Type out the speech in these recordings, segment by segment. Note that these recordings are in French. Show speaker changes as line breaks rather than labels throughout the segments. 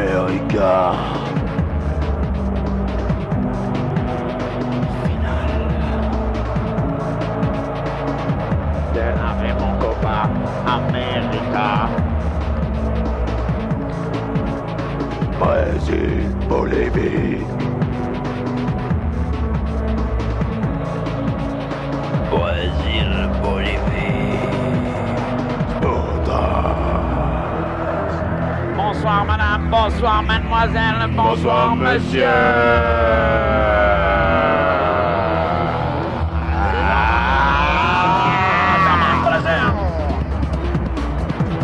America.
Avec mon copain, America.
Brésil, Bolivie.
Brésil, Bolivie.
Bonsoir madame, bonsoir mademoiselle, bonsoir monsieur.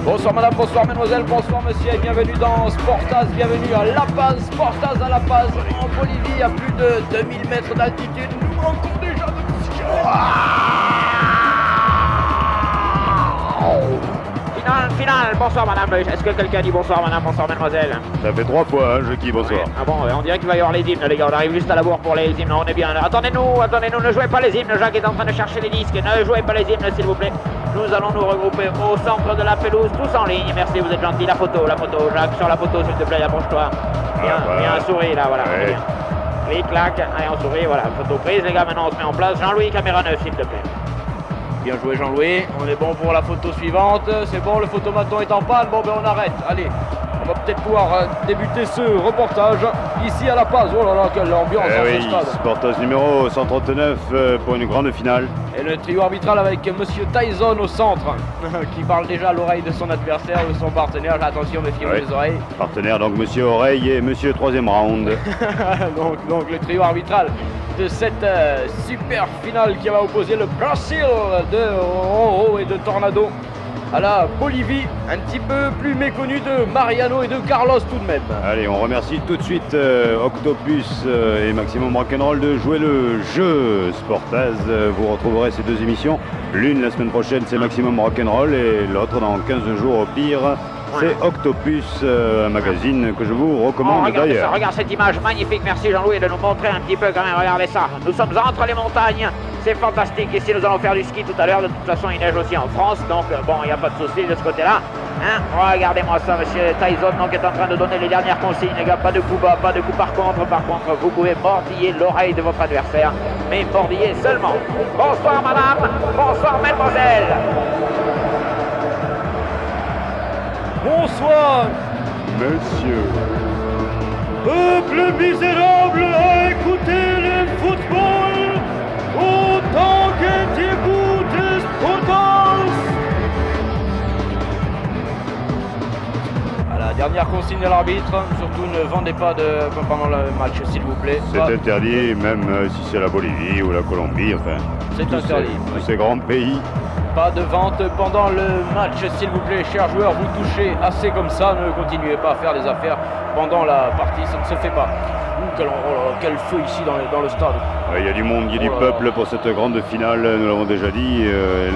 Bonsoir madame, bonsoir mademoiselle, bonsoir monsieur et bienvenue dans Sportaz, bienvenue à La Paz, Sportaz à La Paz, en Bolivie à plus de 2000 mètres d'altitude, nous manquons déjà d'oxygène.
Finale, bonsoir madame, est-ce que quelqu'un dit bonsoir madame, bonsoir mademoiselle?
Ça fait 3 fois, je dis bonsoir.
Ah bon, on dirait qu'il va y avoir les hymnes les gars, on arrive juste à la bourre pour les hymnes, on est bien. Attendez-nous, ne jouez pas les hymnes, Jacques est en train de chercher les disques, ne jouez pas les hymnes s'il vous plaît. Nous allons nous regrouper au centre de la pelouse, tous en ligne, merci, vous êtes gentils. La photo, Jacques, sur la photo s'il te plaît, approche-toi. Bien, souris là, voilà, on est bien. Clic, clac, allez on sourit, voilà, photo prise les gars, maintenant on se met en place. Jean-Louis, caméra 9 s'il te plaît.
Bien joué Jean-Louis, on est bon pour la photo suivante, c'est bon, le photomaton est en panne, bon ben on arrête, allez. On va peut-être pouvoir débuter ce reportage ici à La Paz. Oh là là, quelle ambiance dans ce stade.
Sportaz numéro 139 pour une grande finale.
Et le trio arbitral avec Monsieur Tyson au centre, qui parle déjà à l'oreille de son adversaire, de son partenaire. Attention, méfiez-vous des oreilles.
Partenaire donc Monsieur Oreille et Monsieur 3e round.
donc le trio arbitral de cette super finale qui va opposer le Brésil de Roro et de Tornado à la Bolivie, un petit peu plus méconnu de Mariano et de Carlos tout de même.
Allez, on remercie tout de suite Octopus et Maximum Rock'n'Roll de jouer le jeu Sportaz. Vous retrouverez ces deux émissions. L'une la semaine prochaine, c'est Maximum Rock'n'Roll et l'autre dans 15 jours au pire. C'est Octopus, un magazine que je vous recommande d'ailleurs.
Regarde cette image magnifique, merci Jean-Louis de nous montrer un petit peu quand même, regardez ça. Nous sommes entre les montagnes, c'est fantastique. Ici nous allons faire du ski tout à l'heure, de toute façon il neige aussi en France, donc bon, il n'y a pas de souci de ce côté-là. Hein, regardez-moi ça, monsieur Tyson donc est en train de donner les dernières consignes, les gars, pas de coup bas, pas de coup par contre, vous pouvez mordiller l'oreille de votre adversaire, mais mordiller seulement. Bonsoir madame, bonsoir mademoiselle.
Bonsoir,
Monsieur.
peuple misérable à écouter le football autant que tu écoutes Sportaz. À la dernière consigne de l'arbitre, surtout ne vendez pas pendant le match s'il vous plaît.
C'est interdit même si c'est la Bolivie ou la Colombie, enfin.
C'est interdit.
Tous ces grands pays.
Pas de vente pendant le match, s'il vous plaît, chers joueurs, vous touchez assez comme ça, ne continuez pas à faire des affaires pendant la partie, ça ne se fait pas. Quel feu ici dans le stade.
Il y a du monde, il y a du peuple pour cette grande finale, nous l'avons déjà dit.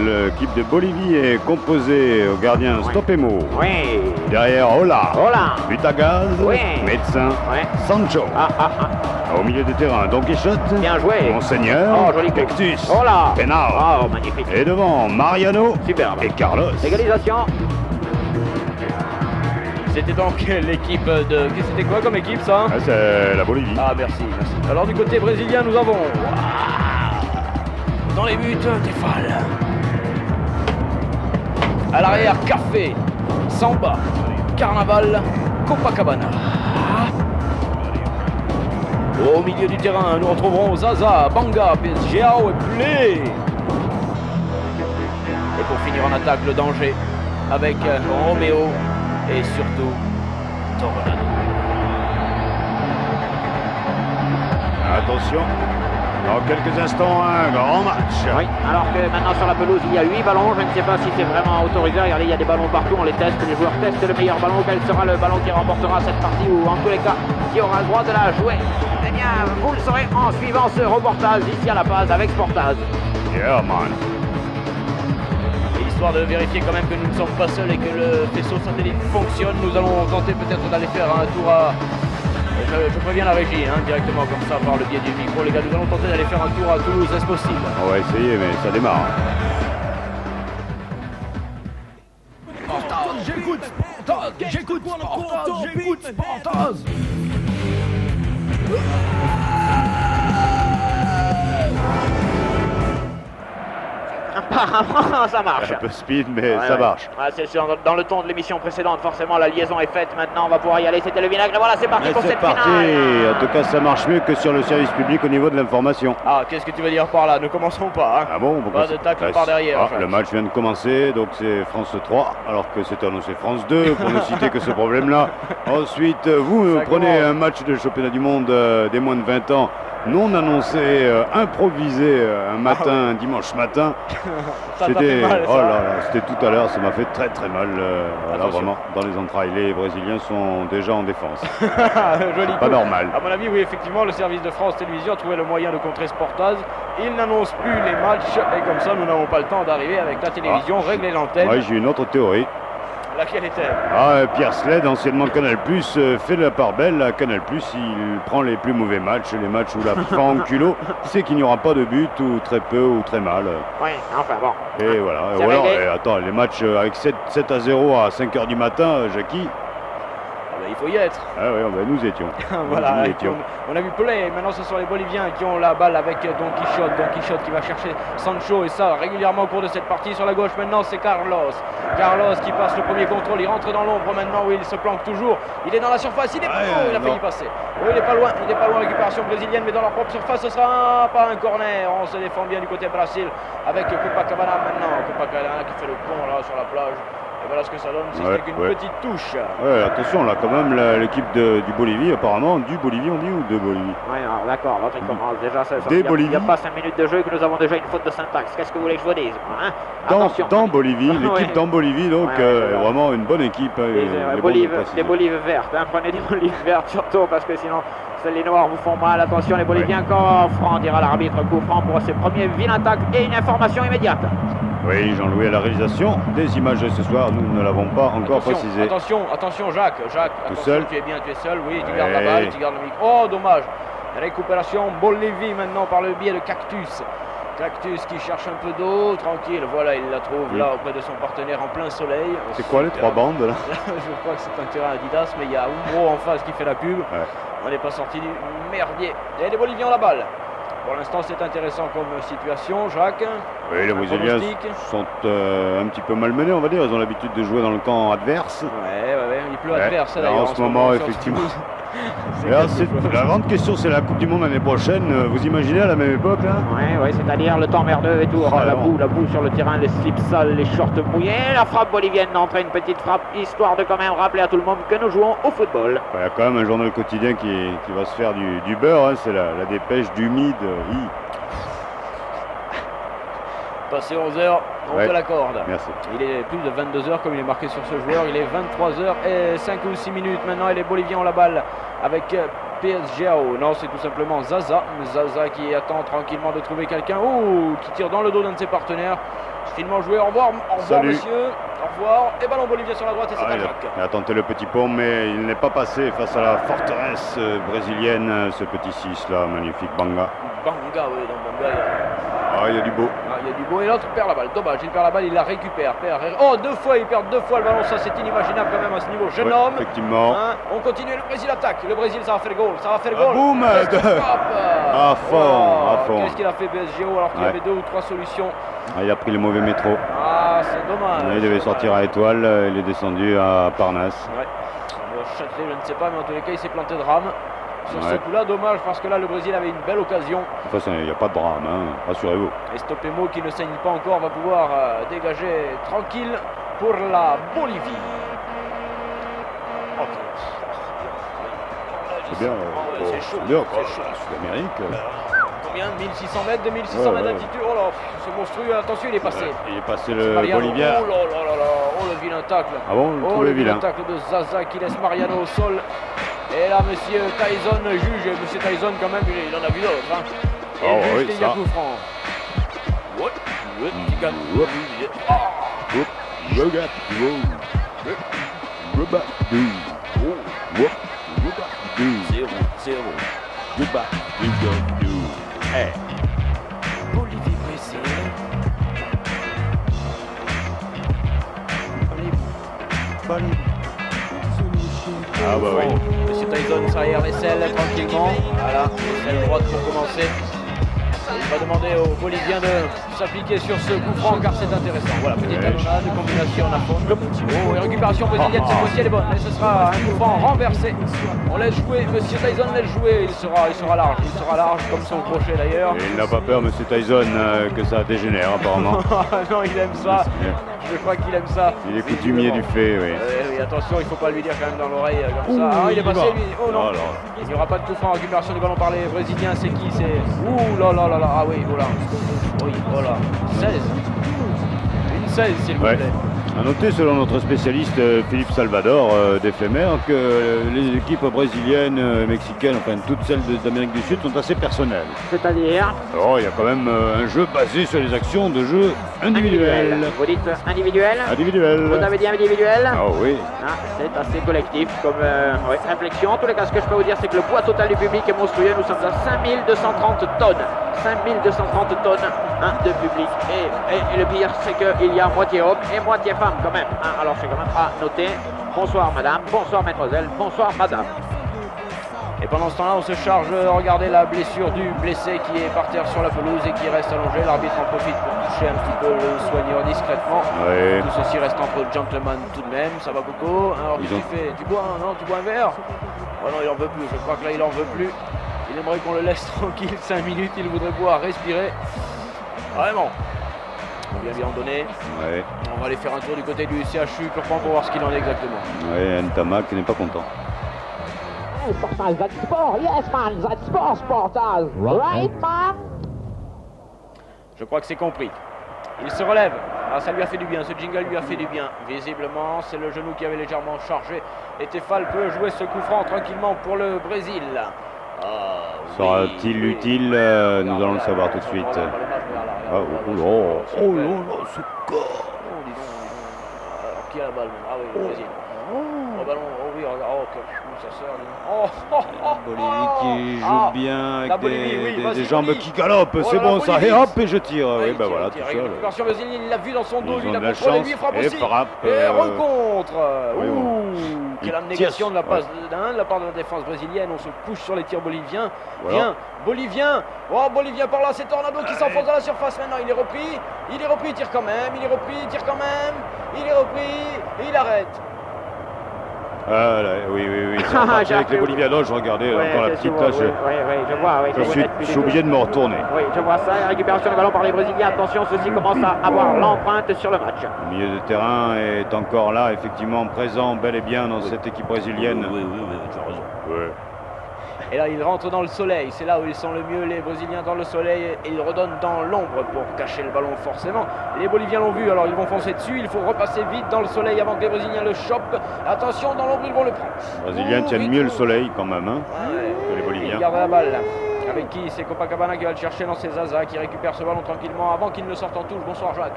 L'équipe de Bolivie est composée au gardien Stopemo.
Oui.
Derrière Ola.
Hola.
Butagaz.
Oui.
Médecin.
Ouais.
Sancho. Au milieu du terrain, Don Quichotte.
Bien joué.
Monseigneur.
Oh, joli coup.
Pectus.
Hola.
Penal.
Oh, magnifique.
Et devant, Mariano.
Superbe.
Et Carlos.
Égalisation.
C'était donc l'équipe de... C'était quoi comme équipe ça?
Ah, c'est la Bolivie.
Ah merci. Alors du côté brésilien nous avons... Dans les buts, Tefal. À l'arrière, Café, Samba, Carnaval, Copacabana. Au milieu du terrain, nous retrouverons Zaza, Banga, Giao et Play. Et pour finir en attaque, le danger avec Roméo et surtout Tornado.
Attention, dans quelques instants, un grand match.
Oui, alors que maintenant sur la pelouse il y a 8 ballons, je ne sais pas si c'est vraiment autorisé, regardez il y a des ballons partout, on les teste, les joueurs testent le meilleur ballon, quel sera le ballon qui remportera cette partie ou en tous les cas qui aura le droit de la jouer. Eh bien vous le saurez en suivant ce reportage ici à La Paz avec Sportaz.
Yeah man.
Histoire de vérifier quand même que nous ne sommes pas seuls et que le faisceau satellite fonctionne, nous allons tenter peut-être d'aller faire un tour à... Je préviens la régie, directement comme ça par le biais du micro. Les gars, nous allons tenter d'aller faire un tour à Toulouse, est-ce possible?
On va essayer, mais ça démarre.
J'écoute Sportaz, écoute Spartaz.
Apparemment, ça marche.
Un peu speed, mais
Ouais,
ça
ouais.
marche.
Ouais, c'est sûr, dans le ton de l'émission précédente, forcément, la liaison est faite. Maintenant, on va pouvoir y aller. C'était le vinaigre. Et voilà, c'est parti
Et
pour
c'est
cette
parti.
finale.
En tout cas, ça marche mieux que sur le service public au niveau de l'information.
Ah, qu'est-ce que tu veux dire par là? Ne commençons pas. Hein.
Ah bon,
Pas de tacle
Ouais,
par derrière.
ah,
Jacques.
le match vient de commencer, donc c'est France 3, alors que c'est annoncé France 2, pour ne citer que ce problème-là. Ensuite, vous
Ça
prenez
commence.
un match de championnat du monde des moins de 20 ans, non annoncé, improvisé un matin, un dimanche matin.
Ça t'a fait mal,
oh
ça.
là là, c'était tout à l'heure, ça m'a fait très très mal. Voilà,
Attention.
vraiment, dans les entrailles, les Brésiliens sont déjà en défense.
Joli
Pas
coup.
normal.
À mon avis, oui, effectivement, le service de France Télévisions a trouvé le moyen de contrer Sportaz. Il n'annonce plus les matchs et comme ça, nous n'avons pas le temps d'arriver avec la télévision, régler l'antenne.
Ouais, j'ai une autre théorie.
Laquelle est-elle?
Pierre Sled, anciennement Canal+, fait la part belle à Canal+, il prend les plus mauvais matchs, les matchs où la FIFA en culot, c'est qu'il n'y aura pas de but, ou très peu, ou très mal.
Oui, enfin bon.
Et voilà.
C'est
Ou alors,
réglé.
attends, les matchs avec 7 à 0 à 5 h du matin, Jackie,
Ah ben, il faut y être.
ah ouais, ben, nous étions.
Voilà,
Nous
et puis
étions.
on a vu Pelé, maintenant ce sont les Boliviens qui ont la balle avec Don Quichotte qui va chercher Sancho et ça régulièrement au cours de cette partie. Sur la gauche maintenant c'est Carlos qui passe le premier contrôle, il rentre dans l'ombre maintenant où il se planque toujours, il est dans la surface, il est il a
non.
failli passer. Oui, il est pas loin, récupération brésilienne mais dans leur propre surface ce sera pas un corner. On se défend bien du côté Brésil avec Copacabana maintenant, Copacabana qui fait le pont là sur la plage. Et voilà ce que ça donne, c'est
Ouais,
qu'une
ouais.
petite touche.
Ouais, attention, là, quand même, l'équipe du Bolivie, apparemment, du Bolivie, on dit, ou de Bolivie?
Oui, d'accord, votre commence déjà.
Des
Il n'y a
Bolivie.
pas 5 minutes de jeu et que nous avons déjà une faute de syntaxe. Qu'est-ce que vous voulez que je vous dise, hein? Attention.
Dans Bolivie, l'équipe
Ouais.
dans Bolivie, donc,
Ouais, ouais,
est
ouais.
vraiment une bonne équipe. Hein,
Des,
il est bon de
bolives,
préciser.
des bolives vertes, hein, prenez des bolives vertes surtout parce que sinon les noirs vous font mal. Attention les Boliviens, quand franc dira l'arbitre, coup franc pour ses premiers vilains tacles et une information immédiate.
Oui, Jean-Louis à la réalisation des images de ce soir, nous ne l'avons pas encore précisé.
Attention Jacques, attention,
seul.
tu es bien, tu es seul, oui, tu
Ouais.
gardes la balle, tu gardes le micro. Oh dommage, récupération Bolivie maintenant par le biais de Cactus. Cactus qui cherche un peu d'eau, tranquille, voilà, il la trouve
Oui.
là auprès de son partenaire en plein soleil.
C'est quoi les trois bandes là?
Je crois que c'est un terrain Adidas, mais il y a Umbro en face qui fait la pub. On n'est pas sorti du merdier. Et les Boliviens ont la balle. Pour l'instant, c'est intéressant comme situation, Jacques.
Oui, les
Un
Brésiliens
pronostic.
sont un petit peu malmenés, on va dire. Ils ont l'habitude de jouer dans le camp adverse.
Ouais, il pleut
Ouais.
adverse
Là,
d'ailleurs.
en ce moment,
sur
effectivement.
Toulouse. C'est
Et alors,
quelque chose.
la grande question, c'est la Coupe du Monde l'année prochaine. Vous imaginez à la même époque là?
Oui, c'est-à-dire le temps merdeux et tout. Enfin, la boue sur le terrain, les slips sales, les shorts mouillés. La frappe bolivienne d'entrée, une petite frappe, histoire de quand même rappeler à tout le monde que nous jouons au football.
Il y a quand même un journal quotidien qui va se faire du beurre. Hein. C'est la dépêche d'humide.
Passé 11h, on
Ouais.
te l'accorde.
Merci.
Il est plus de 22h comme il est marqué sur ce joueur. Il est 23h et 5 ou 6 minutes maintenant et les Boliviens ont la balle avec PSGAO. Non, c'est tout simplement Zaza. Zaza qui attend tranquillement de trouver quelqu'un. Oh, qui tire dans le dos d'un de ses partenaires. Finement joué. Au revoir
Salut.
monsieur. Au revoir. Et ballon bolivien sur la droite et c'est
Ah,
à
il
Jacques.
a tenté le petit pont, mais il n'est pas passé face à la forteresse brésilienne. Ce petit 6 là, magnifique Banga.
Banga, oui, dans Banga.
Ah, il y a du beau.
Il y a du beau et l'autre perd la balle. Dommage, il perd la balle, il la récupère. Oh, il perd deux fois le ballon. Ça, c'est inimaginable quand même à ce niveau. Jeune
Ouais,
homme.
effectivement.
Hein, on continue, le Brésil attaque. Le Brésil, ça va faire goal. Ça va faire
Ah,
goal.
boum,
Qu'est-ce qu'il frappe
à fond,
Oh,
à fond.
Qu'est-ce qu'il a fait BSGO alors qu'il y
Ouais.
avait 2 ou 3 solutions.
Ah, il a pris le mauvais métro.
Ah, c'est dommage.
Il devait sortir à Étoile, il est descendu à Parnasse.
Ouais. Châtelet, je ne sais pas, mais en tous les cas, il s'est planté de rame. Sur ce
Ouais.
coup-là, dommage parce que là, le Brésil avait une belle occasion.
De toute façon, il n'y a pas de drame, hein. Rassurez-vous.
Et Stopemo, qui ne saigne pas encore, va pouvoir dégager tranquille pour la Bolivie. Oh,
C'est bien.
c'est chaud.
C'est bien,
C'est chaud.
Sud-Amérique.
Combien 1600 mètres, 2600 mètres
Ouais.
d'altitude. Oh là, c'est monstrueux. Attention, il est passé.
Il est passé
C'est
le
Mariano.
Bolivien.
Oh là là là là. Oh le vilain tacle.
Ah bon, vous le
Oh
trouvez
le vilain
vilain.
tacle de Zaza qui laisse Mariano au sol. Et là, monsieur Tyson juge. Monsieur Tyson, quand même, il en a vu d'autres. Hein. Et
Oh,
juge
oui,
qu'il y a
ça.
coup franc. Ouais, petit gars.
Whoop.
Ah.
Whoop, Rogat, whoop. Robat, doo. Whoop, Robat, doo.
0-0.
Robat, doo, doo. Hey.
Bolivie, Brésil.
Ah bah oui.
Monsieur Tyson s'arrière vaisselle tranquillement. Voilà, vaisselle droite pour commencer. Il va demander aux Boliviens de s'appliquer sur ce coup franc car c'est intéressant. Voilà, petite talonnade, combination à fond. Oh, et récupération brésilienne, cette fois-ci elle est bonne. Mais ce sera un coup franc renversé. On laisse jouer, Monsieur Tyson laisse jouer. Il sera large, comme son crochet d'ailleurs.
Et il n'a pas peur, Monsieur Tyson, que ça dégénère apparemment.
Non, il aime ça. Je crois qu'il aime ça.
Il est coutumier du fait, oui.
Oui, attention, il ne faut pas lui dire quand même dans l'oreille comme ça. Ah, il est passé lui. Oh non. Il n'y aura pas de coup franc, récupération du ballon par les Brésiliens. C'est qui? C'est. Ouh là là là là. Ah oui, oh là. Oui, oh là. 16. Une 16 s'il vous plaît.
A noter, selon notre spécialiste Philippe Salvador d'éphémère, que les équipes brésiliennes, mexicaines, enfin toutes celles d'Amérique du Sud sont assez personnelles.
C'est-à-dire
Oh, il y a quand même un jeu basé sur les actions de jeu individuelles.
Vous dites individuel?
Individuel.
Vous avez dit individuel?
Ah oui.
Ah, c'est assez collectif comme réflexion. En tous les cas, ce que je peux vous dire, c'est que le poids total du public est monstrueux. Nous sommes à 5230 tonnes. 5230 tonnes de public. Et le pire, c'est qu'il y a moitié homme et moitié femme quand même. Alors c'est quand même à noter. Bonsoir madame, bonsoir mademoiselle, bonsoir madame.
Et pendant ce temps-là, on se charge de regarder la blessure du blessé qui est par terre sur la pelouse et qui reste allongé. L'arbitre en profite pour toucher un petit peu le soigneur discrètement.
Oui.
Tout ceci reste entre gentlemen tout de même. Ça va beaucoup. Alors qu'est-ce que tu fais? Tu bois non, tu bois un verre? Oh non, il en veut plus. Je crois que là, il en veut plus. Il aimerait qu'on le laisse tranquille 5 minutes. Il voudrait pouvoir respirer. Vraiment. On vient lui en donner.
Ouais.
On va aller faire un tour du côté du CHU purement pour voir ce qu'il en est exactement.
Oui, Ntama qui n'est pas content.
Sportage, that's sport, yes man, that's sport, sportage, right man?
Je crois que c'est compris. Il se relève. Ah, ça lui a fait du bien, ce jingle lui a fait du bien. Visiblement, c'est le genou qui avait légèrement chargé. Et Tefal peut jouer ce coup franc tranquillement pour le Brésil.
Sera-t-il utile? Nous allons le savoir tout de suite. Oh là, ce corps!
Alors, qui a la balle? Ah oui, le Brésil. Oh ballon, oh oui, regarde, oh, ça sert.
Bolivie qui joue bien avec des jambes
Bolivie.
qui galopent, c'est bon ça, et hop, et je tire. Oui, ben voilà, tout ça.
Récupération brésilienne, il l'a vu dans son dos,
Ils
il
ont
a
de la
contrôlé,
chance,
lui, il frappe
et
aussi.
frappe,
Et rencontre.
oui,
Ouh, quelle abnégation de la part de la défense brésilienne. On se couche sur les tirs boliviens.
Voilà.
Bien, Bolivien. Oh, Bolivien par là, c'est Tornado qui s'enfonce dans la surface maintenant. Il est repris, il tire quand même. Il est repris, il tire quand même. Il est repris, et il arrête.
Ah là, oui, c'est reparti avec les Boliviens. Non, je regardais encore la petite tâche.
Je vois,
Je suis obligé de me retourner.
Oui, je vois ça. Récupération de ballon par les Brésiliens. Attention, ceux-ci commencent à avoir l'empreinte sur le match.
Le milieu de terrain est encore là, effectivement présent, bel et bien dans cette équipe brésilienne.
Oui, tu as raison.
Ouais.
Et là, il rentre dans le soleil. C'est là où ils sont le mieux, les Brésiliens dans le soleil. Et ils redonnent dans l'ombre pour cacher le ballon, forcément. Les Boliviens l'ont vu, alors ils vont foncer dessus. Il faut repasser vite dans le soleil avant que les Brésiliens le chopent. Attention, dans l'ombre, ils vont le prendre.
Les Brésiliens tiennent mieux le soleil quand même que les Boliviens.
Il garde la balle. Avec qui? C'est Copacabana qui va le chercher dans ses Zaza, qui récupère ce ballon tranquillement avant qu'il ne sorte en touche. Bonsoir, Jacques.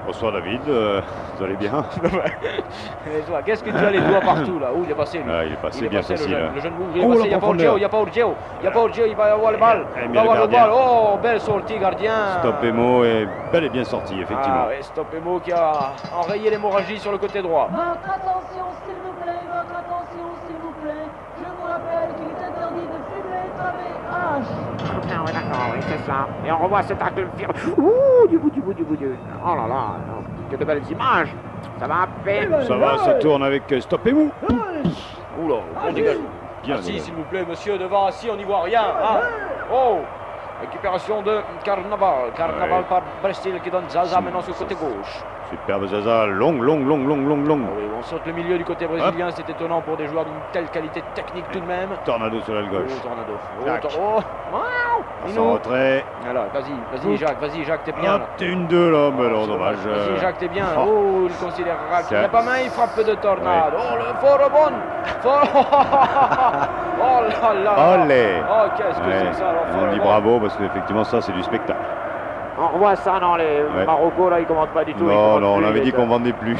Bonsoir David, vous allez bien?
Et toi, qu'est-ce que tu as les doigts partout là? Où il est passé lui?
Ah, il est passé bien facile.
Le jeune il est passé, il n'y a pas Urgeo, il n'y a pas Urgeo, il va avoir le bal. Il va avoir le bal. Oh, belle sortie gardien.
Stopemo est bel et bien sorti, effectivement.
Ah oui, Stopemo qui a enrayé l'hémorragie sur le côté droit.
Votre attention s'il vous plaît, votre attention s'il vous plaît. Je vous rappelle qu'il est interdit de fumer avec H.
Ah oui, d'accord, oui, c'est ça. Et on revoit cet acte de firme. Ouh, du bout. Oh là là, que de belles images. Ça va, fait.
Ça va, ça tourne avec Stopemo.
Oula, on dégage.
Bien,
Assis, s'il vous plaît, monsieur, devant assis, on n'y voit rien. Ah. Oh, récupération de Carnaval. Carnaval par Brestil qui donne Zaza maintenant sur le côté gauche.
Superbe Zaza, long.
Ah oui, on saute le milieu du côté brésilien, c'est étonnant pour des joueurs d'une telle qualité technique tout de même.
Tornado sur l'aile gauche.
Oh,
Tac.
Tornado.
Sans retrait.
Alors, vas-y, Jacques, t'es bien
Hop,
là.
t'es une 2 là, mais non, dommage.
Vas-y, Jacques, t'es bien.
Oh.
Oh, il considérera qu'il n'y a pas main, il frappe de Tornado.
Ouais.
Oh, le fort rebond. Oh là là.
Olé.
Oh, qu'est-ce que c'est que ça alors, fort
On dit
rebond.
bravo parce qu'effectivement ça c'est du spectacle.
On revoit ça dans les Marocco, là, ils commandent pas du tout.
Non, on avait dit qu'on vendait plus.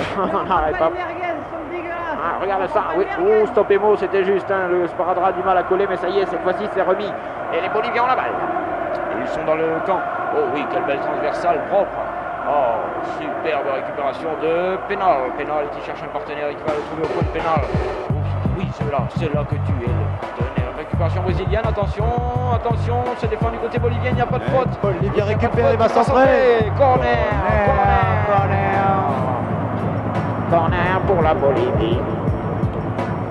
Arrête pas.
Les merguez sont dégueulasses.
Ah, regarde ça, oui, oh, Stopemo, c'était juste, le Sparadrap a du mal à coller, mais ça y est, cette fois-ci, c'est remis. Et les Boliviens ont la balle.
Ils sont dans le camp. Oh oui, quelle belle transversale propre. Oh, superbe récupération de Pénal. Pénal qui cherche un partenaire et qui va le trouver au point de pénal. Oui, c'est là que tu es le partenaire. Récupération brésilienne, attention, attention, se défend du côté bolivien, il n'y a pas de faute.
Bolivien récupère, il va centrer.
Corner,
Corner pour la Bolivie.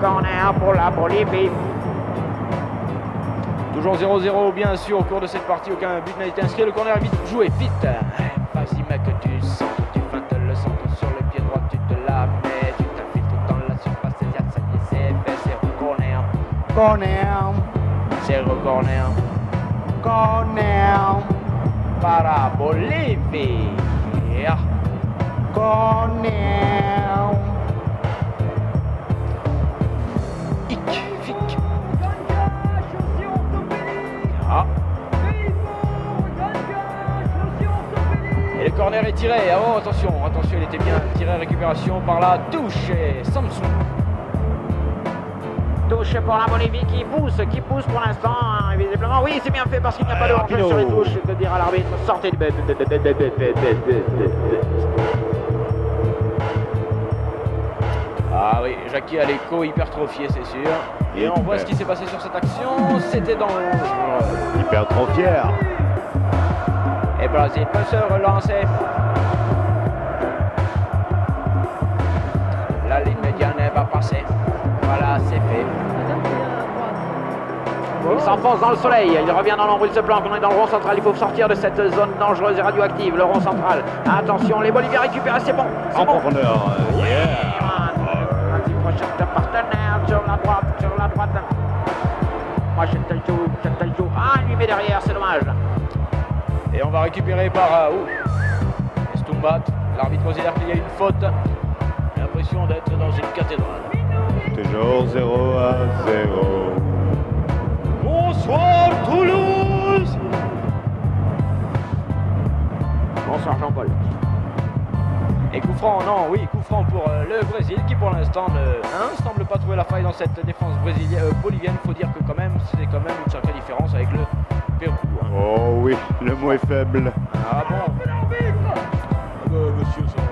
Corner pour la Bolivie.
Toujours 0-0 bien sûr au cours de cette partie, aucun but n'a été inscrit, le corner est vite joué, vite. Vas-y mec, tu sens, tu feintes le centre sur le pied droit, tu te la mets, tu t'infiltres dans la surface, ça y est, c'est fait, c'est corner.
Corner.
C'est corner.
Corner.
Para Bolivie.
Corner.
Fic. Ah. Et le corner est tiré. Oh, attention, il était bien tiré. Récupération par la touche. Et Samsung.
Touche pour la Bolivie qui pousse pour l'instant, hein, visiblement. Oui, c'est bien fait parce qu'il n'y a pas de hors-jeu sur les touches. Que dire à l'arbitre, sortez du...
Ah oui, Jackie a l'écho hypertrophié, c'est sûr. Et on voit ce qui s'est passé sur cette action. C'était dans...
Hypertrophié.
Et Brésil peut se relancer. La ligne médiane va passer. Voilà, c'est fait.
Il s'enfonce dans le soleil, il revient dans l'ombre, il se planque, on est dans le rond central, il faut sortir de cette zone dangereuse et radioactive, le rond central. Attention, les Boliviens récupèrent, c'est bon.
En profondeur.
Un petit prochain partenaire sur la droite. Moi je te le joue. Ah, il lui met derrière, c'est dommage.
Et on va récupérer par Estumbat. L'arbitre considère qu'il y a une faute. J'ai l'impression d'être dans une cathédrale.
Toujours 0-0.
Bonsoir Toulouse.
Bonsoir Jean-Paul.
Et coup franc, coup franc pour le Brésil qui pour l'instant ne semble pas trouver la faille dans cette défense bolivienne. Il faut dire que quand même, c'est quand même une sacrée différence avec le Pérou. Hein.
Oh oui, le mot est faible.
Ah bon monsieur, ça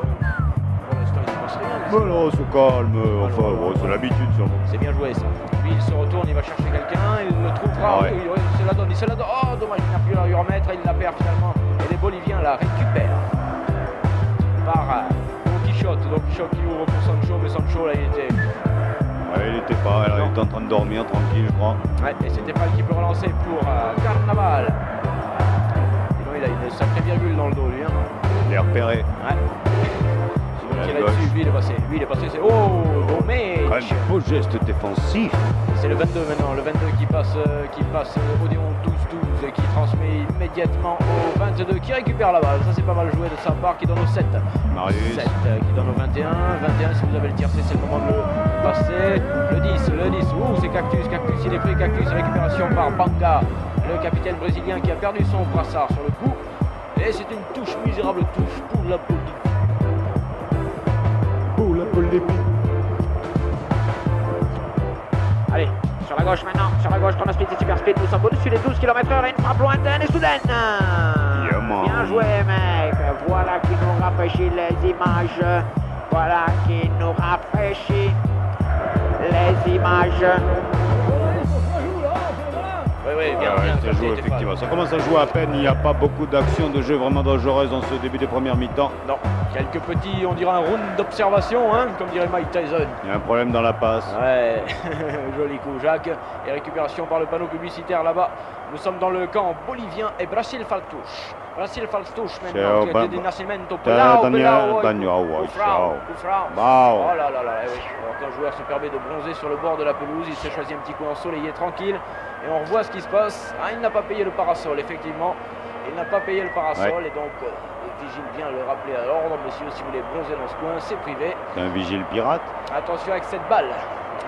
pour l'instant il se passe rien.
Mais non, se calme. Enfin, bon, c'est l'habitude sûrement.
C'est bien joué ça. Lui il se retourne, il va chercher quelqu'un, il le trouvera.
Ouais.
Il se la donne. Oh dommage, il n'a plus à lui remettre, il la perd finalement. Et les Boliviens la récupèrent. Par Don Quichotte qui ouvre pour Sancho, mais Sancho là il était...
Ouais, il était pas, il était en train de dormir tranquille je crois.
Ouais, et c'était pas qui peut relancer pour Carnaval. Sinon il a une sacrée virgule dans le dos lui. Hein.
Il est repéré.
Ouais. Sinon il est dessus, lui il est passé, c'est... Oh, mais
Quand même beau geste défensif.
c'est le 22 maintenant, le 22 qui passe Odéon 12-12 et qui transmet immédiatement au 22 qui récupère la balle. Ça c'est pas mal joué de sa part, qui donne au 7.
Marius.
7 qui donne au 21. 21 si vous avez le tiercé, c'est le moment de le passer. Le 10. Ouh, c'est Cactus, il est pris, Cactus, récupération par Banga, le capitaine brésilien qui a perdu son brassard sur le coup. Et c'est une touche, misérable touche pour la Bolivie.
Pour la Bolivie.
Allez, sur la gauche maintenant, chronospeed et super speed, nous sommes au-dessus des 12 km/h et une frappe lointaine et soudaine. Bien joué mec, voilà qui nous rafraîchit les images,
Oui, bien,
ça joue effectivement. Ça commence à jouer à peine, il n'y a pas beaucoup d'actions de jeu vraiment dangereuses dans ce début de première mi-temps.
Non, quelques petits, on dirait un round d'observation, hein, comme dirait Mike Tyson.
Il y a un problème dans la passe.
Ouais, joli coup Jacques. Et récupération par le panneau publicitaire là-bas. Nous sommes dans le camp bolivien et Brasil Faltouche. Maintenant, qui est du Nascimento. Oh là là, oui. Alors qu'un joueur se permet de bronzer sur le bord de la pelouse, il s'est choisi un petit coin ensoleillé tranquille. Et on revoit ce qui se passe. Ah, il n'a pas payé le parasol, effectivement. Il n'a pas payé le parasol,
ouais.
Et donc le vigile vient le rappeler à l'ordre. Monsieur, si vous voulez bronzer dans ce coin, c'est privé.
C'est un vigile pirate.
Attention avec cette balle.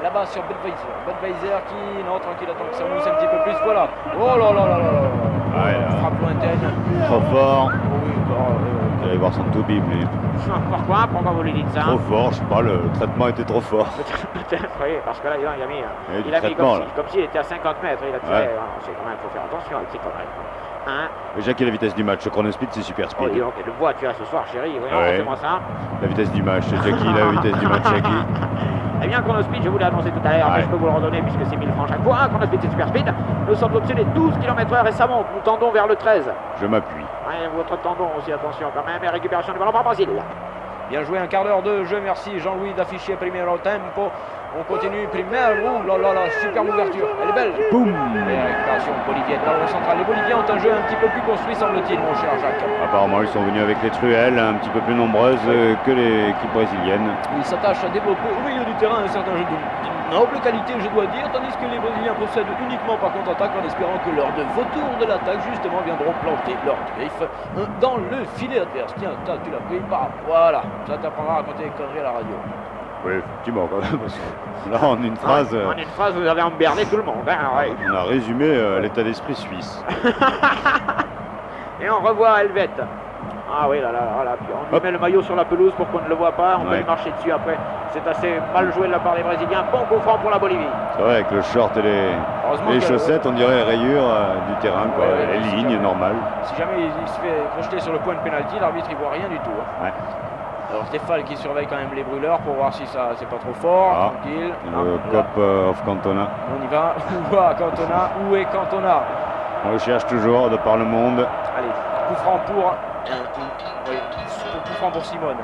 Là-bas sur Budweiser. Budweiser qui, non, tranquille, attend que ça mousse un petit peu plus. Voilà. Oh là là là là là.
Ouais, là.
Frappe lointaine.
Trop fort.
Oh oui,
Il allait voir son toubib, lui.
Pourquoi vous lui dites ça?
Trop fort, je sais pas, le traitement était trop fort.
Peut-être, oui, parce que là, il a mis,
il a mis
comme s'il était à 50 mètres, il a tiré. Ouais. C'est quand même, il faut faire attention avec ces conneries. Hein?
Jackie, la vitesse du match, le chronospeed, c'est super speed.
Oh, dis donc, quelle voix tu as ce soir, chérie. Oui,
ouais.
c'est moi ça.
La vitesse du match, c'est Jackie, la vitesse du match, Jackie.
Eh bien, Chronospeed, je vous l'ai annoncé tout à l'heure, mais je peux vous le redonner puisque c'est 1000 francs chaque fois. Chronospeed, c'est super speed. Nous sommes au-dessus des 12 km/h et ça monte. Nous tendons vers le 13.
Je m'appuie.
Ouais, votre tendon aussi, attention quand même. Et récupération du ballon par Basile.
Bien joué, un quart d'heure de jeu, merci Jean-Louis d'afficher Primero Tempo. On continue, Primero, oh là là là, superbe ouverture, elle est belle.
Boum.
Et récupération bolivienne, ballon central. Les Boliviens ont un jeu un petit peu plus construit, semble-t-il, mon cher Jacques.
Apparemment, ils sont venus avec les truelles, un petit peu plus nombreuses que l'équipe brésilienne.
Ils s'attachent à développer au milieu du terrain un certain jeu d'une noble qualité, je dois dire, tandis que les Brésiliens procèdent uniquement par contre-attaque en espérant que lors de vautours de l'attaque, justement, viendront planter leur griffe dans le filet adverse. Tiens, tu l'as pris, bah, voilà, ça t'apprendra à raconter des conneries à la radio.
Oui, effectivement, quand même, parce que là, en une phrase,
En une phrase, vous avez emberné tout le monde. Hein, ouais.
on a résumé l'état d'esprit suisse.
Et on revoit Helvet. Ah oui, là, puis on lui met le maillot sur la pelouse pour qu'on ne le voit pas, on peut lui marcher dessus après. C'est assez mal joué de la part des Brésiliens. Bon coup franc pour la Bolivie.
C'est vrai, avec le short et les chaussettes, on dirait les rayures du terrain, quoi.
Ouais,
les lignes, normales.
Si jamais il se fait projeter sur le point de pénalty, l'arbitre il voit rien du tout. Hein.
Ouais.
Alors Stéphane qui surveille quand même les brûleurs pour voir si ça c'est pas trop fort. Tranquille.
Le Cop of Cantona.
On y va. Où va Cantona? Où est Cantona?
On recherche toujours de par le monde.
Allez, coup franc pour. Oui, coup franc pour Simone.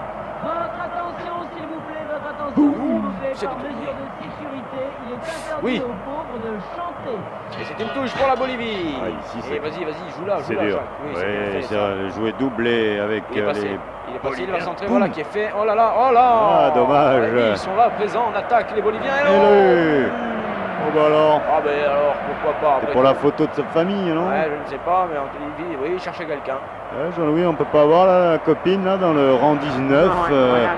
Votre attention, s'il vous plaît, votre attention, s'il vous plaît.
c'est
Par
tout.
mesure de sécurité, il est interdit
Oui.
aux pauvres de chanter.
Et c'est une touche pour la Bolivie.
Ah, ici,
Et vas-y, joue là,
C'est dur.
Jacques. Oui, c'est bien
Oui,
fait, ça.
c'est joué doublé avec
Il est passé,
les...
il est passé, il va
Boliviens.
centrer,
Boum.
voilà qui est fait. Oh là là, oh là.
Ah, dommage.
Ouais, ils sont là, présents, on attaque les Boliviens. Et
Et oh bah alors,
Ah ben alors, pourquoi pas
c'est
après
pour
tout.
la photo de sa famille, non?
Ouais, je ne sais pas, mais on dit, oui, il cherchait quelqu'un.
Ouais, Jean-Louis, on peut pas avoir la copine là dans le rang 19,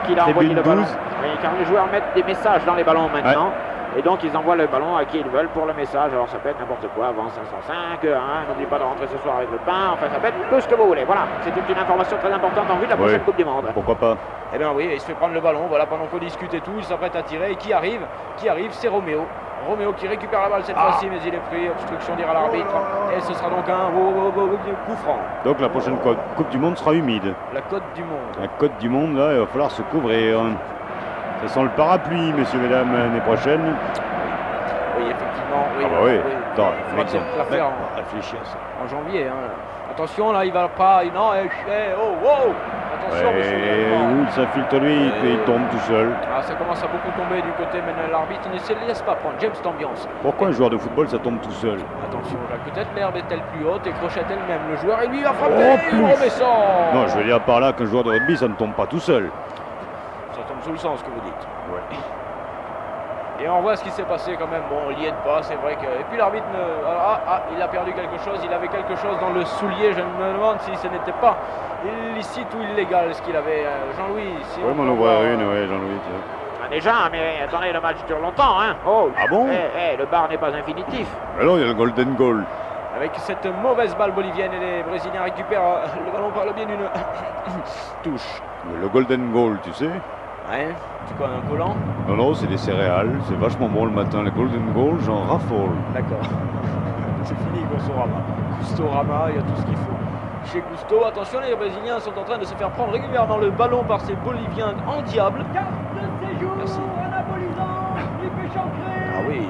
Qu'il a envoyé
tribune
le ballon.
12.
Oui, car les joueurs mettent des messages dans les ballons maintenant. Et donc ils envoient le ballon à qui ils veulent pour le message. Alors ça peut être n'importe quoi, avant 505, n'oublie pas de rentrer ce soir avec le pain, enfin ça peut être tout ce que vous voulez. Voilà, c'était une information très importante en vue de la prochaine Coupe du Monde.
Pourquoi pas?
Eh bien oui, il se fait prendre le ballon, voilà, pendant qu'on discute et tout, il s'apprête à tirer. Et qui arrive, c'est Roméo. Roméo qui récupère la balle cette fois-ci, mais il est pris, obstruction dira l'arbitre. Et ce sera donc un coup franc.
Donc la prochaine Coupe du Monde sera humide.
La Côte du Monde.
La Côte du Monde, là, il va falloir se couvrir. Ça sent le parapluie, messieurs, mesdames, l'année prochaine.
Oui, effectivement. Oui,
Ah bah oui. Attends,
il faudra peut-être la faire
réfléchir à ça.
en janvier. Hein. Attention, là, il va pas. Non, oh, wow. Attention, monsieur.
Où il s'infiltre lui, il tombe tout seul.
Ah, ça commence à beaucoup tomber du côté, mais l'arbitre ne se laisse pas prendre. James d'ambiance.
Pourquoi un joueur de football, ça tombe tout seul?
Attention, là, peut-être l'herbe est-elle plus haute et crochette elle-même le joueur et lui va frapper.
Oh,
Il remet ça.
Non, je veux dire par là qu'un joueur de rugby, ça ne tombe pas tout seul.
Ça tombe sous le sens, ce que vous dites.
Ouais.
Et on voit ce qui s'est passé quand même. Bon, il y aide pas, c'est vrai que. Et puis l'arbitre, il a perdu quelque chose. Il avait quelque chose dans le soulier. Je me demande si ce n'était pas illicite ou illégal ce qu'il avait. Jean-Louis, si
Ouais,
on
m'en
peut
ouvrir
voir,
une, ouais, Jean-Louis. tiens.
Ah, déjà, mais attendez, le match dure longtemps, hein. Oh,
Ah bon?
le bar n'est pas infinitif.
Mais non, il y a le golden goal.
Avec cette mauvaise balle bolivienne et les Brésiliens récupèrent le ballon par le biais d'une touche.
Le golden goal, tu sais?
Ouais, c'est quoi, un collant?
Non, non, c'est des céréales. C'est vachement bon le matin. Les golden goal, j'en raffole.
D'accord. C'est fini, Consorama. Gustorama, il y a tout ce qu'il faut. Chez Gusto, attention, les Brésiliens sont en train de se faire prendre régulièrement le ballon par ces Boliviens en diable.
Carte de séjour
Merci.
anabolisant, Philippe Chancré.
Ah oui.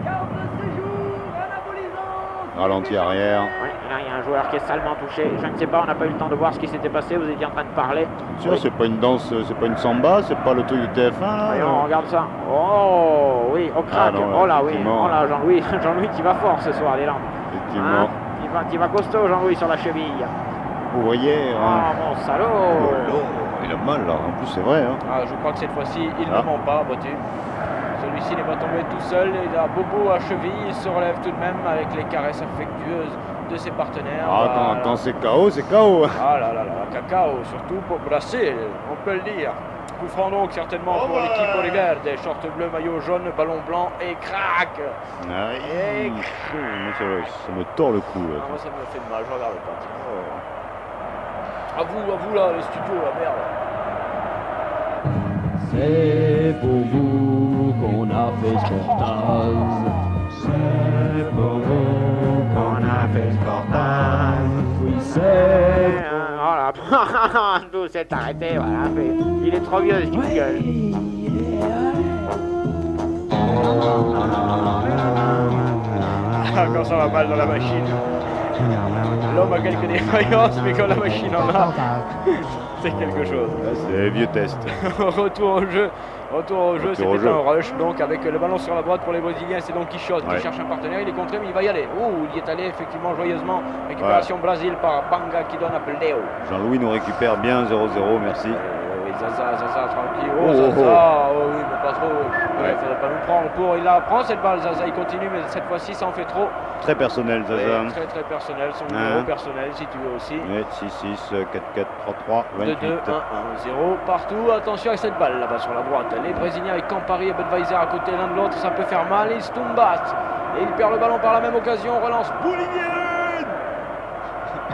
Carte de séjour anabolisant.
Ralenti arrière.
Ouais, et là, il y a un joueur qui est salement touché. Je ne sais pas, on n'a pas eu le temps de voir ce qui s'était passé. Vous étiez en train de parler.
Sûr, c'est pas une danse, c'est pas une samba, c'est pas le truc de TF1 là.
Voyons, regarde ça. Oh, oui, au crack.
Ah non,
oh là, oui.
effectivement.
Oh là, Jean-Louis. Jean-Louis qui va fort ce soir, dis donc.
Effectivement.
Il va costaud, Jean-Louis, sur la cheville.
Vous voyez,
Oh, mon salaud.
il a mal là. En plus, c'est vrai. Hein.
Ah, je crois que cette fois-ci, il
Ah.
ne ment pas, vois-tu. Celui-ci n'est pas tombé tout seul, il a Bobo à cheville, il se relève tout de même avec les caresses affectueuses de ses partenaires.
Ah,
Voilà.
quand c'est KO, c'est KO.
Ah là là là, cacao, surtout pour Brasil, on peut le dire. Coup franc donc certainement pour l'équipe Oliverde, short bleu, maillot jaune, ballon blanc et crac.
Aïe. Moi, ça me tord le cou. Là.
Ah, moi ça me fait de mal, je regarde pas. Tiens. À vous là, les studios, la merde.
C'est pour vous qu'on a fait ce portage. C'est pour vous qu'on a fait ce portage. Oui, c'est
Voilà. Tout s'est arrêté, voilà. Il est trop vieux, ce jingle.
Ah, quand ça va mal dans la machine. L'homme a quelques défaillances, mais quand la machine en a, c'est quelque chose.
C'est vieux test.
Retour au jeu. C'était un rush, donc avec le ballon sur la droite pour les Brésiliens, c'est donc Quichotte qui cherche un partenaire, il est contré mais il va y aller. Il y est allé effectivement joyeusement. Récupération Brésil par Banga qui donne à Léo.
Jean-Louis nous récupère bien 0-0, merci.
Oui, Zaza, tranquille. Zaza, oui, mais pas trop. Il ne faudrait pas nous prendre pour. Il la prend cette balle, Zaza, il continue, mais cette fois-ci ça en fait trop.
Très personnel, Zaza.
Très très personnel, son numéro personnel si tu veux aussi.
6-6, 4-4, 3-3, 28.
2-2, 1-1, 0 partout. Attention avec cette balle là-bas sur la droite. Les Brésiliens avec Campari et Budweiser à côté l'un de l'autre, ça peut faire mal. Il Stumbas et il perd le ballon par la même occasion. Relance bolivienne.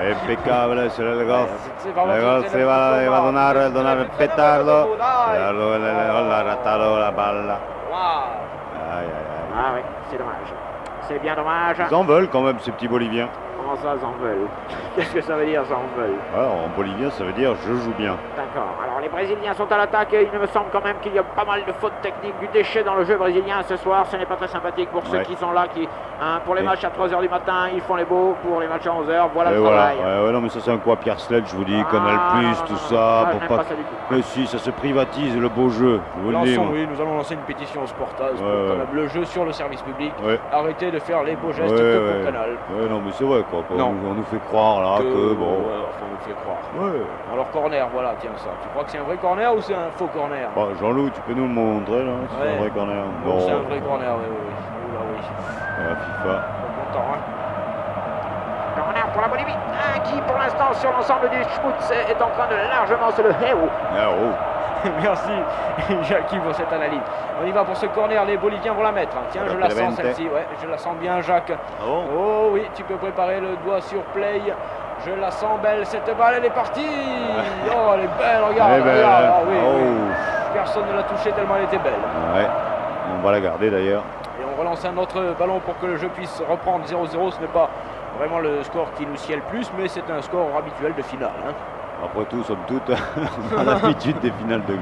Impeccable, c'est le gol. Se va a donare il petardo. L'ha rattato la palla.
Ah oui, c'est dommage. C'est bien dommage.
Ils en veulent quand même ces petits Boliviens.
Comment ça, ils en veulent? Qu'est-ce que ça veut dire, ça en veulent?
En bolivien, ça veut dire je joue bien.
D'accord. Alors les Brésiliens sont à l'attaque et il me semble quand même qu'il y a pas mal de fautes techniques, du déchet dans le jeu brésilien ce soir. Ce n'est pas très sympathique pour ceux qui sont là, pour les matchs à 3h du matin, ils font les beaux, pour les matchs à 11h, voilà le travail.
Non mais ça c'est un quoi Pierre Sledge, je vous dis, Canal+, tout ça.
Pour pas ça du tout.
Mais si, ça se privatise le beau jeu, je vous le dis.
Oui, nous allons lancer une pétition au Sportaz pour Canal Bleu, jeu sur le service public. Arrêtez de faire les beaux gestes que pour Canal.
Non mais c'est vrai quoi, on nous fait croire là que bon...
on nous fait croire. Alors corner, voilà, tiens ça. Tu crois que c'est un vrai corner ou c'est un faux corner?
Jean-Loup, tu peux nous le montrer là? C'est un vrai corner?
Non, c'est un vrai corner, oui. Oula, oui.
FIFA.
Content, hein.
Corner pour la Bolivie, qui pour l'instant sur l'ensemble du Schmutz est en train de largement se le héros.
Merci Jackie pour cette analyse. On y va pour ce corner, les Boliviens vont la mettre. Tiens, je la sens celle-ci, je la sens bien Jacques. Oh oui, tu peux préparer le doigt sur play. Je la sens belle, cette balle, elle est partie. Oh, elle est belle, regarde. Personne ne l'a touchée tellement elle était belle.
On va la garder d'ailleurs.
Et on relance un autre ballon pour que le jeu puisse reprendre 0-0. Ce n'est pas vraiment le score qui nous sied le plus, mais c'est un score habituel de finale.
Après tout, somme toute, on a l'habitude des finales de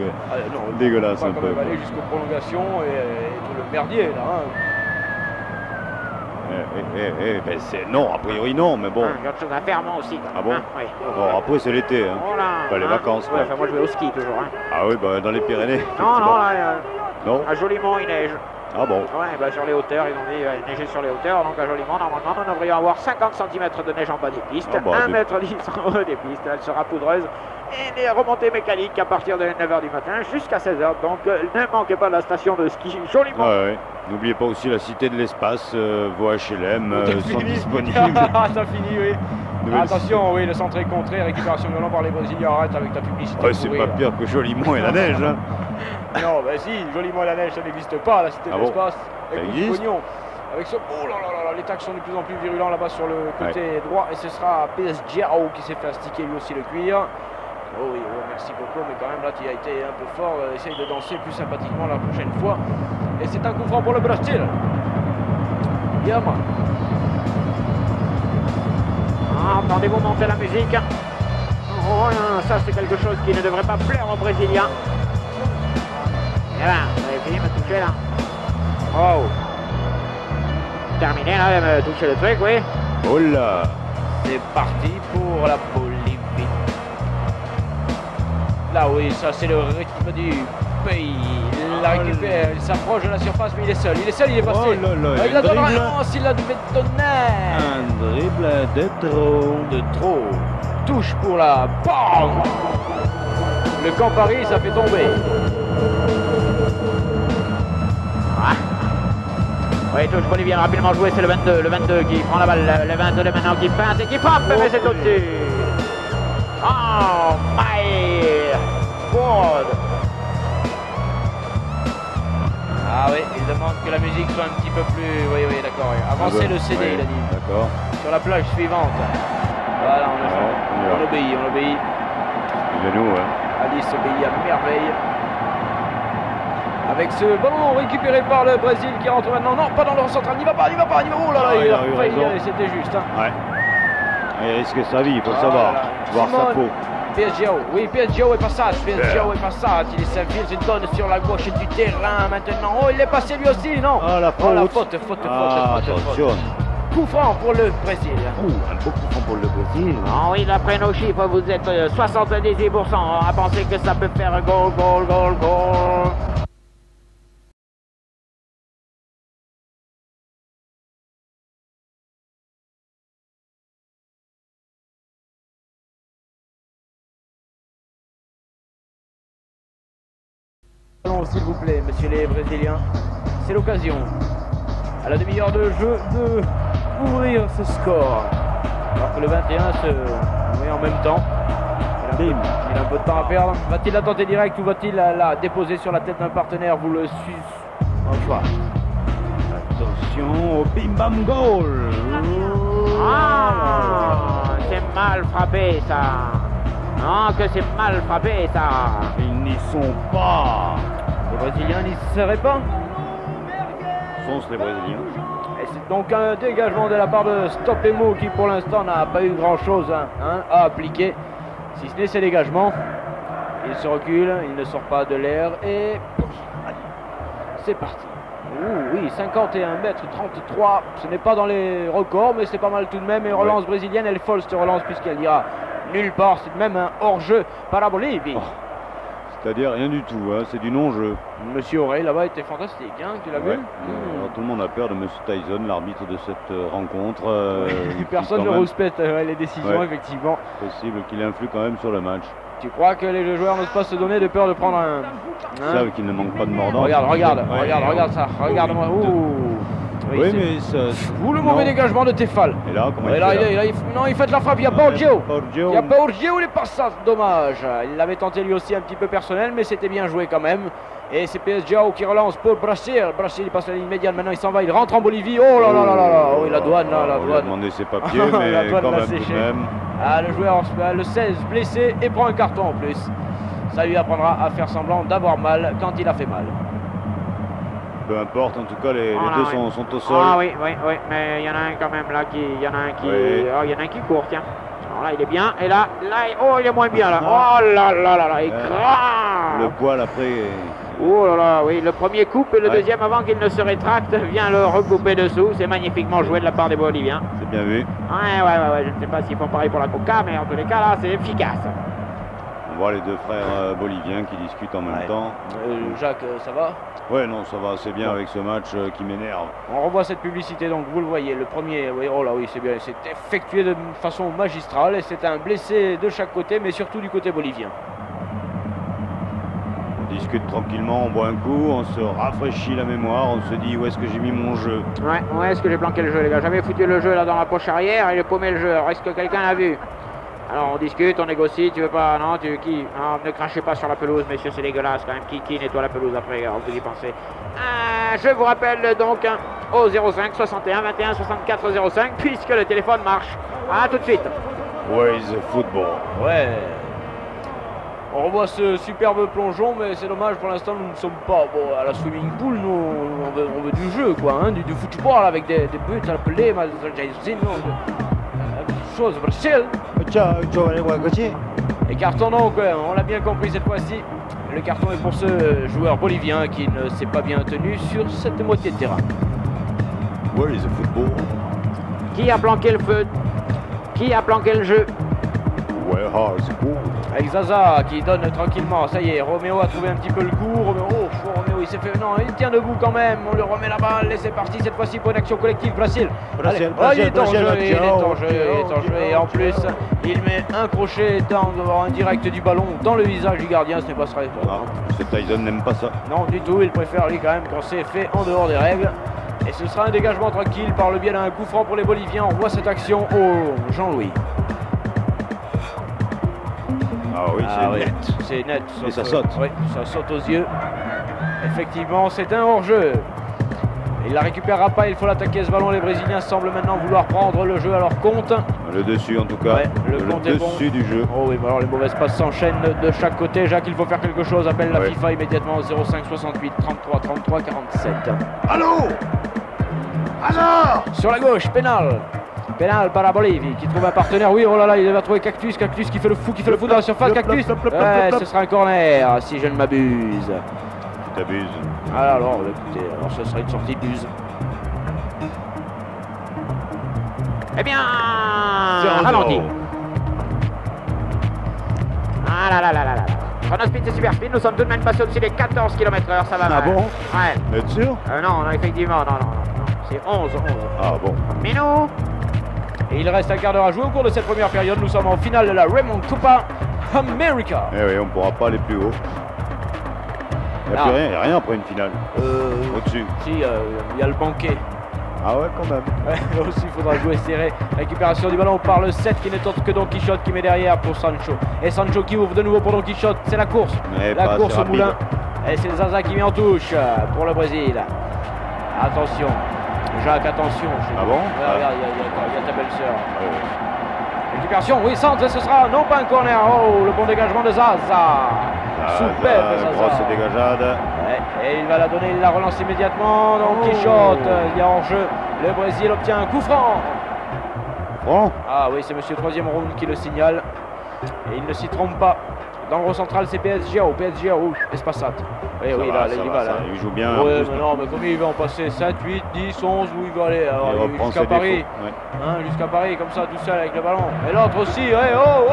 dégueulasses un peu.
On va aller jusqu'aux prolongations et tout le merdier là.
Non, a priori non, mais bon.
Il y a autre chose à faire moi aussi.
Ah bon? Bon, après c'est l'été, les vacances.
Moi je vais au ski toujours.
Ah oui, dans les Pyrénées.
Non, à Jolimont il neige.
Ah bon?
Sur les hauteurs, ils ont dit neiger sur les hauteurs, donc à Jolimont, normalement, nous devrions avoir 50 cm de neige en bas des pistes, 1,10 m en haut des pistes, elle sera poudreuse, et des remontées mécaniques à partir de 9h du matin jusqu'à 16h, donc ne manquez pas la station de ski Jolimont.
N'oubliez pas aussi la Cité de l'Espace, vos HLM sont disponibles.
Ça finit, oui. Attention, le centre est contré, récupération de ballon par les Brésiliens, arrête avec ta publicité.
C'est pas pire que Jolimont et la neige.
Non, si, Jolimont et la neige, ça n'existe pas, la Cité de l'Espace.
Ça existe.
Avec ce... Oh là là là, les tacs sont de plus en plus virulents là-bas sur le côté droit, et ce sera PSG qui s'est fait astiquer lui aussi le cuir. Merci beaucoup, mais quand même là tu as été un peu fort, essaye de danser plus sympathiquement la prochaine fois. Et c'est un coup franc pour le Brésil. Yama.
Entendez-vous monter la musique? Ça c'est quelque chose qui ne devrait pas plaire aux Brésiliens. Et là, vous avez fini de me toucher là. Terminé là, de me toucher le truc, oui.
Oh là.
C'est parti pour la Bolivie. Là ça c'est le rythme du pays. Il la récupère, il s'approche de la surface, mais il est seul, il est passé. Il la donnera, il la devait donner.
Un dribble de trop.
Touche pour la... Bam. Le Campari, ça fait tomber.
Touche bolivienne rapidement joué, c'est le 22 qui prend la balle, le 22 maintenant qui feinte et qui frappe, mais c'est au-dessus. Oh my God.
Il demande que la musique soit un petit peu plus... Oui, d'accord. Avancez le CD, il a dit.
D'accord.
Sur la plage suivante. Voilà, on obéit.
Il est nous,
Alice obéit à merveille. Avec ce ballon récupéré par le Brésil qui rentre maintenant. Non, pas dans le central, n'y va pas. Oh là là, il a failli, c'était juste.
Il risque sa vie, il faut le savoir. Voir sa peau.
PSGO, oui, PSGO est passage, PSGO est passage, il s'infiltre, il donne sur la gauche du terrain maintenant. Oh, il est passé lui aussi, non?
Ah, la faute.
Oh, la faute.
Attention.
Coup franc pour le Brésil.
Un beau coup franc pour le Brésil.
Oh oui, d'après nos chiffres, vous êtes 78% à penser que ça peut faire goal.
S'il vous plaît, messieurs les Brésiliens, c'est l'occasion, à la demi-heure de jeu, de ouvrir ce score. Alors que le 21 se met en même temps. Il a un peu de temps à perdre. Va-t-il la tenter direct ou va-t-il la déposer sur la tête d'un partenaire? Vous le suivez en choix.
Attention au bim bam goal.
Ah, c'est mal frappé ça. Non, que c'est mal frappé ça.
Ils n'y sont pas.
Les Brésiliens n'y seraient pas.
Sont-ce les Brésiliens?
Et c'est donc un dégagement de la part de Stopemo qui pour l'instant n'a pas eu grand chose à appliquer. Si ce n'est ses dégagements. Il se recule, il ne sort pas de l'air et c'est parti. Ouh, oui, 51m33. Ce n'est pas dans les records, mais c'est pas mal tout de même. Et relance brésilienne, elle est folle cette relance puisqu'elle ira nulle part. C'est même un hors-jeu par la Bolivie.
Oh. C'est-à-dire rien du tout, hein. C'est du non-jeu.
Monsieur Aurel là-bas était fantastique, hein, tu l'as vu?
Alors, tout le monde a peur de Monsieur Tyson, l'arbitre de cette rencontre.
Personne ne respecte les décisions, effectivement.
Possible qu'il influe quand même sur le match.
Tu crois que les joueurs n'osent pas se donner de peur de prendre un...
Ils savent qu'il ne manque pas de mordant.
Regarde ça, regarde-moi.
Oui, mais ça...
Ouh, le mauvais dégagement de Tefal.
Et là, comment
il fait la frappe, il n'y a pas Orgio. Il n'y a pas Orgio, il est pas ça, dommage. Il l'avait tenté lui aussi un petit peu personnel, mais c'était bien joué quand même. Et c'est PSGO qui relance pour Brasil. Brasil, il passe la ligne médiane, maintenant il s'en va, il rentre en Bolivie. Oh là là là là. Oh, la douane là, la douane.
Il a demandé ses papiers, mais quand même tout de même.
Ah, le joueur, le 16, blessé et prend un carton en plus. Ça lui apprendra à faire semblant d'avoir mal quand il a fait mal.
Peu importe, en tout cas, les deux sont au sol.
Ah oui, mais il y en a un quand même là il y en a un qui court, tiens. Alors là, il est bien, et là, il est moins bien là. Oh là là là là, il crame.
Le poil après.
Oh là là, oui, le premier coupe et le deuxième avant qu'il ne se rétracte vient le recouper dessous. C'est magnifiquement joué de la part des Boliviens.
C'est bien vu.
Ouais, je ne sais pas s'ils font pareil pour la Coca, mais en tous les cas là, c'est efficace.
On voit les deux frères boliviens qui discutent en même temps.
Jacques, ça va?
Ouais, non, ça va assez bien avec ce match qui m'énerve.
On revoit cette publicité, donc vous le voyez, le premier, oh là oui, c'est bien, c'est effectué de façon magistrale et c'est un blessé de chaque côté, mais surtout du côté bolivien.
On discute tranquillement, on boit un coup, on se rafraîchit la mémoire, on se dit où est-ce que j'ai mis mon jeu.
Ouais, où est-ce que j'ai planqué le jeu, les gars? J'avais foutu le jeu là dans la poche arrière et j'ai paumé le jeu. Alors, est-ce que quelqu'un l'a vu? Alors on discute, on négocie, tu veux pas, non, qui? Non, ne crachez pas sur la pelouse, messieurs, c'est dégueulasse quand même, qui nettoie la pelouse après, alors vous y pensez. Je vous rappelle donc au 05 61 21 64 05, puisque le téléphone marche. À tout de suite.
Where is the football?
Ouais. On revoit ce superbe plongeon, mais c'est dommage, pour l'instant nous ne sommes pas à la swimming pool, nous on veut du jeu, quoi, hein, du football avec des buts à appeler, chose, Brésil. Et carton donc, on l'a bien compris cette fois-ci. Le carton est pour ce joueur bolivien qui ne s'est pas bien tenu sur cette moitié de terrain.
Where is the football?
Qui a planqué le feu? Qui a planqué le jeu?
Where is the goal?
Avec Zaza qui donne tranquillement, ça y est, Roméo a trouvé un petit peu le coup, Roméo il s'est fait, non, il tient debout quand même, on lui remet la balle et c'est parti cette fois-ci pour une action collective, Brasil. Il est en jeu, et en plus il met un crochet en direct du ballon dans le visage du gardien, ce n'est pas ça.
Tyson n'aime pas ça.
Non du tout, il préfère lui quand même quand c'est fait en dehors des règles. Et ce sera un dégagement tranquille par le biais d'un coup franc pour les Boliviens, on voit cette action au Jean-Louis.
Ah oui, net.
C'est net.
Et ça saute.
Oui, ça saute aux yeux. Effectivement, c'est un hors-jeu. Il la récupérera pas, il faut l'attaquer ce ballon. Les Brésiliens semblent maintenant vouloir prendre le jeu à leur compte.
Le dessus en tout cas.
Ouais, le compte est bon.
Du jeu.
Oh oui, alors les mauvaises passes s'enchaînent de chaque côté. Jacques, il faut faire quelque chose. Appelle la FIFA immédiatement au 05 68 33 33 47.
Allô? Alors?
Sur la gauche, pénal. Pénal par la Bolivie qui trouve un partenaire. Oui, oh là là, il va trouver Cactus. Cactus qui fait le fou dans la surface. Cactus. Ouais, ce sera un corner si je ne m'abuse.
Tu t'abuses.
Alors, écoutez, alors ce sera une sortie de buse.
Eh bien,
0-0.
ralenti. Ah là là là là là. Chronospeed c'est super speed, nous sommes tout de même passés au-dessus des 14 km/h, ça va
Ah
mal.
bon?
Ouais.
Êtes sûr?
Non, effectivement, non. C'est 11.
Ah bon.
Minou.
Et il reste un quart d'heure à jouer au cours de cette première période. Nous sommes en finale de la Raymond Copa America.
Eh oui, on ne pourra pas aller plus haut. Il n'y a
Non.
plus rien, il n'y a rien après une finale. Au-dessus.
Si, il y a le banquet.
Ah ouais, quand même.
Ouais, là aussi, il faudra jouer serré. Récupération du ballon par le 7 qui n'est autre que Don Quichotte qui met derrière pour Sancho. Et Sancho qui ouvre de nouveau pour Don Quichotte. C'est la course.
Mais
La
pas
course
assez
au moulin.
rapide.
Et c'est Zaza qui met en touche pour le Brésil. Attention. Jacques, attention.
Ah bon?
Ouais, regarde, il y a ta belle-sœur.
Ouais, ouais.
Récupération, oui, centre, et ce sera non pas un corner. Oh, le bon dégagement de Zaza. Superbe Zaza.
Grosse dégagade.
Ouais, et il va la donner, il la relance immédiatement. Donc Quichotte, il y a hors-jeu. Le Brésil obtient un coup franc.
Bon.
Ah oui, c'est monsieur 3e round qui le signale. Et il ne s'y trompe pas. Dans le rond central, c'est PSG. PSG, Espassat. Oui, oui, là, il va là.
Il joue bien.
Ouais, mais non, mais combien il va en passer 7, 8, 10, 11, où il va aller? Alors,
Il reprend
jusqu'à
ses
Paris.
défauts. Ouais.
Hein, jusqu'à Paris, comme ça, tout seul avec le ballon. Et l'autre aussi, ouais, oh!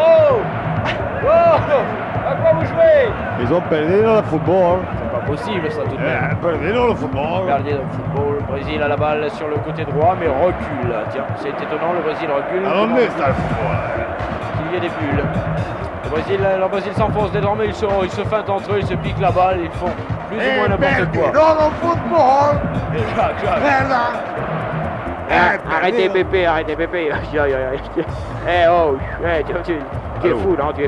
À quoi vous jouez?
Ils ont perdu dans le football.
C'est pas possible, ça, tout de même.
Perdu dans le football.
Perdu dans le football. Le Brésil a la balle sur le côté droit, mais recule. Tiens, c'est étonnant, le Brésil recule.
Alors,
Comment
mais c'est le football.
il y a des bulles. Le Brésil s'enfonce désormais, ils se feintent entre eux, ils se piquent la balle, ils font plus ou moins n'importe quoi.
Dans le football.
Et Jacques.
Arrêtez Pépé. Eh oh, tu es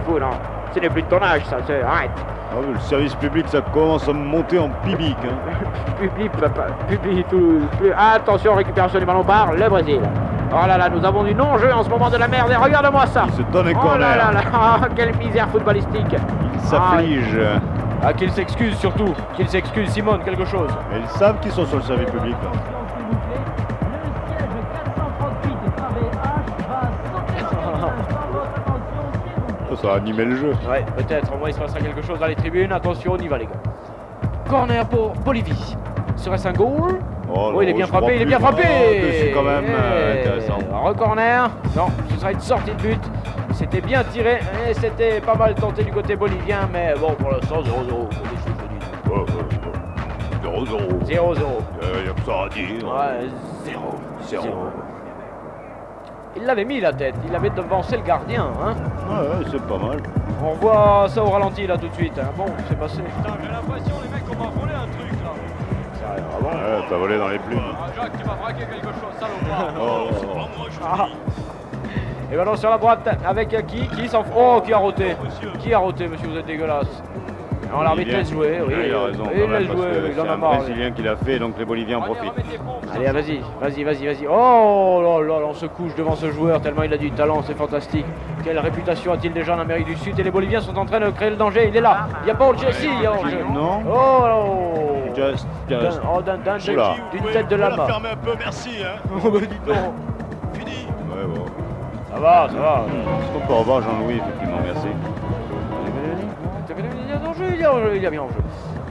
fou, non? Ce n'est plus de ton âge, ça, arrête.
Ah oui, le service public, ça commence à monter en pibique. Hein.
Publie tout. Attention, récupération du ballon par le Brésil. Oh là là, nous avons du non-jeu en ce moment de la merde. Et regarde-moi ça.
Il se donne un
Oh
corner.
là là là, quelle misère footballistique.
Il s'afflige.
Ah, qu'il s'excuse surtout, qu'il s'excuse, Simone, quelque chose.
Mais ils savent qu'ils sont sur le service public. Là.
S'il vous plaît, le siège 438 travée H va sauter dans votre attention, s'il vous plaît.
Ça va animer le jeu.
Ouais, peut-être, au moins il se passera quelque chose dans les tribunes. Attention, on y va, les gars. Corner pour Bolivie. Serait-ce un goal?
Oh,
il est bien frappé, il est bien frappé.
C'est quand même intéressant.
Re-corner. Non, ce sera une sortie de but. C'était bien tiré et c'était pas mal tenté du côté bolivien, mais bon, pour l'instant, 0-0.
0-0.
0-0.
Il y a que ça à dire.
Ouais,
0.
Il l'avait mis la tête, il avait devancé le gardien. Hein.
Ouais, c'est pas mal.
On revoit ça au ralenti là tout de suite. Hein. Bon, c'est passé.
Putain, j'ai l'impression, les mecs, on m'a volé un truc là.
Sérieux, ah bon?
Ouais, t'as volé dans les plumes.
Ah, Jacques, tu m'as braqué quelque chose, salopard.
Oh,
C'est pas moi, je te
Ah.
dis.
Et ballon sur la droite avec qui s'en fout. Oh, qui a roté? Qui a roté, monsieur, vous êtes dégueulasse. Non, l'arbitre laisse jouer, oui.
Il a raison.
Il
quand même,
laisse
parce
jouer,
que
il en
c'est
a
un
marre.
Brésilien qui l'a fait, donc les Boliviens en
Allez,
profitent.
remets tes pompes.
Allez, vas-y. Oh là là, on se couche devant ce joueur tellement il a du talent, c'est fantastique. Quelle réputation a-t-il déjà en Amérique du Sud? Et les Boliviens sont en train de créer le danger. Il est là. Il n'y a pas hors-jeu. Si, il y a hors-jeu.
Non.
Oh
Just. Oula.
d'une tête de lama.
Fermez un peu, merci. Hein.
Oh bah dis donc.
Fini.
Ouais, bon.
Ça va.
Est-ce qu'on peut revoir Jean-Louis, effectivement, merci.
Il y a bien hors-jeu.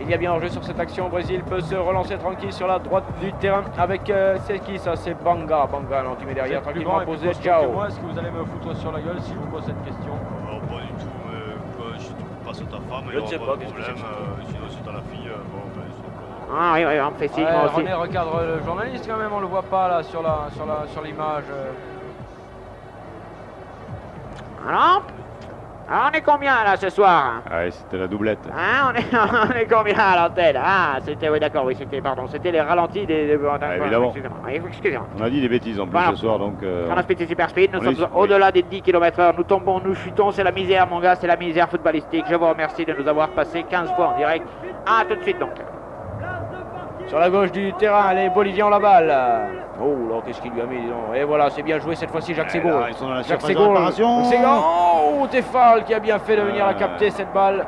Il y a bien hors-jeu sur cette action. Le Brésil peut se relancer tranquille sur la droite du terrain avec c'est qui ça? C'est Banga. Non, tu mets derrière tranquillement posé. Ciao.
Moi, est-ce que vous allez me foutre sur la gueule si je vous pose cette question?
Non, pas du tout, mais si tu passes à ta femme,
Je
il
ne
n'y
sais
aura
pas,
pas de
qu'est-ce que
problème.
c'est
Sinon, si t'as la fille, bon, ben, c'est encore...
Ah oui, on me fait signe, moi aussi.
René, regarde le journaliste quand même, on le voit pas là sur l'image.
Alors, on est combien là ce soir?
Ah, c'était la doublette.
Hein, on est combien à l'antenne? Ah, c'était, oui d'accord, oui, c'était les ralentis des...
évidemment.
Excusez-moi.
On a dit des bêtises en plus
Voilà.
ce soir, donc...
Chronospeed, c'est super speed, nous
on est-
sommes au-delà des 10 km/h, nous tombons, nous chutons, c'est la misère mon gars, c'est la misère footballistique. Je vous remercie de nous avoir passé 15 fois en direct. Ah, tout de suite donc.
Sur la gauche du terrain, les Boliviens ont la balle. Oh là, qu'est-ce qu'il lui a mis? dis donc. Et voilà, c'est bien joué cette fois-ci, Jacques Ségaud.
là, ils sont dans la
Jacques
surface de
Ségaud.
réparation.
Oh, Tefal qui a bien fait de venir la capter cette balle.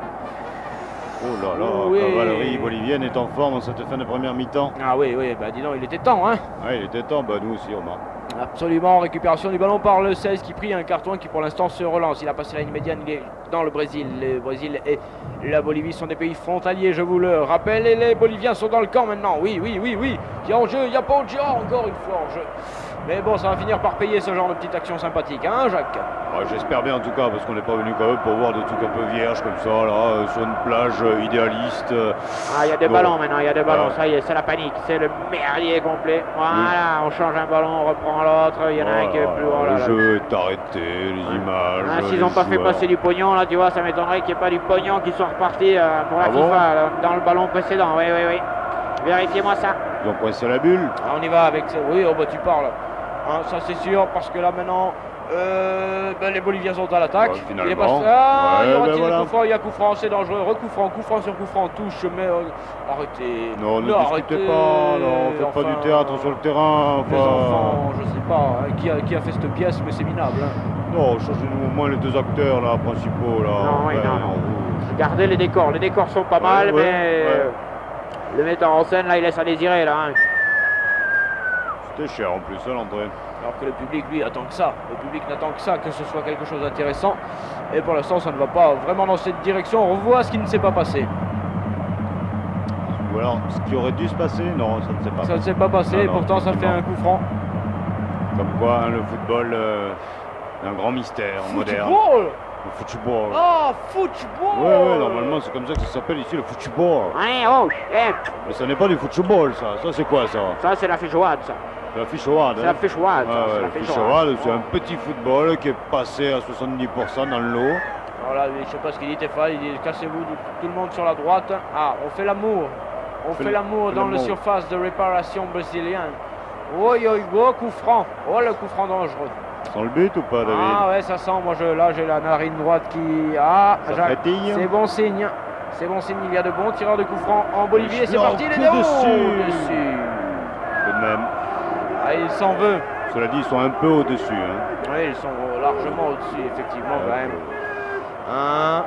Oh là là,
Oui.
cavalerie bolivienne est en forme en cette fin de première mi-temps.
Ah oui, oui, bah dis donc, il était temps, hein.
Ouais, il était temps, bah nous aussi, Omar.
Absolument, récupération du ballon par le 16 qui prie un carton qui pour l'instant se relance. Il a passé la ligne médiane, il est dans le Brésil. Le Brésil et la Bolivie sont des pays frontaliers, je vous le rappelle. Et les Boliviens sont dans le camp maintenant. Oui, oui, oui, oui. Il y a en jeu, il n'y a pas en jeu, encore une fois en jeu. Mais bon, ça va finir par payer ce genre de petite action sympathique, hein, Jacques?
Ouais, j'espère bien en tout cas, parce qu'on n'est pas venu quand même pour voir des trucs un peu vierges comme ça, là, sur une plage idéaliste.
Ah, il y a des
Bon.
ballons maintenant, il y a des ballons,
Ouais.
ça y est, c'est la panique, c'est le merdier complet. Voilà, on change un ballon, on reprend l'autre, il y en a un qui est plus... Oh là
le
là.
jeu est arrêté, les images.
Ah, s'ils
les
n'ont pas fait
joueurs.
passer du pognon, là, tu vois, ça m'étonnerait qu'il n'y ait pas du pognon qui soit reparti pour la
Ah
FIFA
bon
là, dans le ballon précédent. Oui, oui, oui. Vérifiez-moi ça.
Ils ont coincé la bulle.
Ah, on y va avec ça. Oui, oh, bah, tu parles. Hein, ça c'est sûr, parce que là maintenant, ben, les Boliviens sont à l'attaque.
Ouais, finalement.
Il est passé. Ah,
Ouais,
il y aura-t-il
ben voilà.
coup franc? Il y a coup franc, c'est dangereux. Coup franc sur coup franc, touche, mais arrêtez.
Non, ne
arrêtez.
discutez pas, non, faites pas du théâtre sur le terrain.
Les
enfin.
enfants, je sais pas hein, qui a fait cette pièce, mais c'est minable. Hein.
Non, changez-nous au moins les deux acteurs là, principaux là.
Non, oui,
Ouais,
non,
en
non.
rouge.
Regardez les décors sont pas
Ouais,
mal,
ouais,
mais
ouais.
le metteur en scène, là, il laisse à désirer, là. Hein.
C'était cher en plus, hein, l'entrée.
Alors que le public, lui, attend que ça. Le public n'attend que ça, que ce soit quelque chose d'intéressant. Et pour l'instant, ça ne va pas vraiment dans cette direction. On revoit ce qui ne s'est pas passé.
Ou alors, ce qui aurait dû se passer, non, ça ne s'est pas
Ça ne
passé.
s'est pas passé,
Non,
et
non,
pourtant ça fait
effectivement.
un coup franc.
Comme quoi, hein, le football est un grand mystère moderne.
Football.
Le football.
Ah, football.
Ouais, normalement c'est comme ça que ça s'appelle ici, le football.
Ouais, oh, eh,
Mais ça n'est pas du football, ça. Ça, c'est quoi, ça?
ça, c'est la fichouade, ça.
C'est la fichouade.
C'est la fichouade, ça.
Ouais,
c'est
ouais,
la
le
fichouade.
fichouade, c'est un petit football qui est passé à 70% dans l'eau.
Alors là, je sais pas ce qu'il dit, Tefal. Il dit cassez-vous tout le monde sur la droite. Ah, on fait l'amour. On fait l'amour dans la surface de réparation brésilienne. Oh, coup franc. Oh, le coup franc dangereux.
Sans le but ou pas, David?
Ah ouais, ça sent. Moi, là, j'ai la narine droite qui... Ah,
Ça
Jacques,
frétille.
c'est bon signe. C'est bon signe. Il y a de bons tireurs de coup franc en Bolivie. Et c'est
Non,
parti, les
que
deux.
dessus. Tout de même.
Ah, il s'en veut.
Cela dit, ils sont un peu au-dessus. Hein.
Oui, ils sont largement au-dessus, effectivement, quand même. Hein?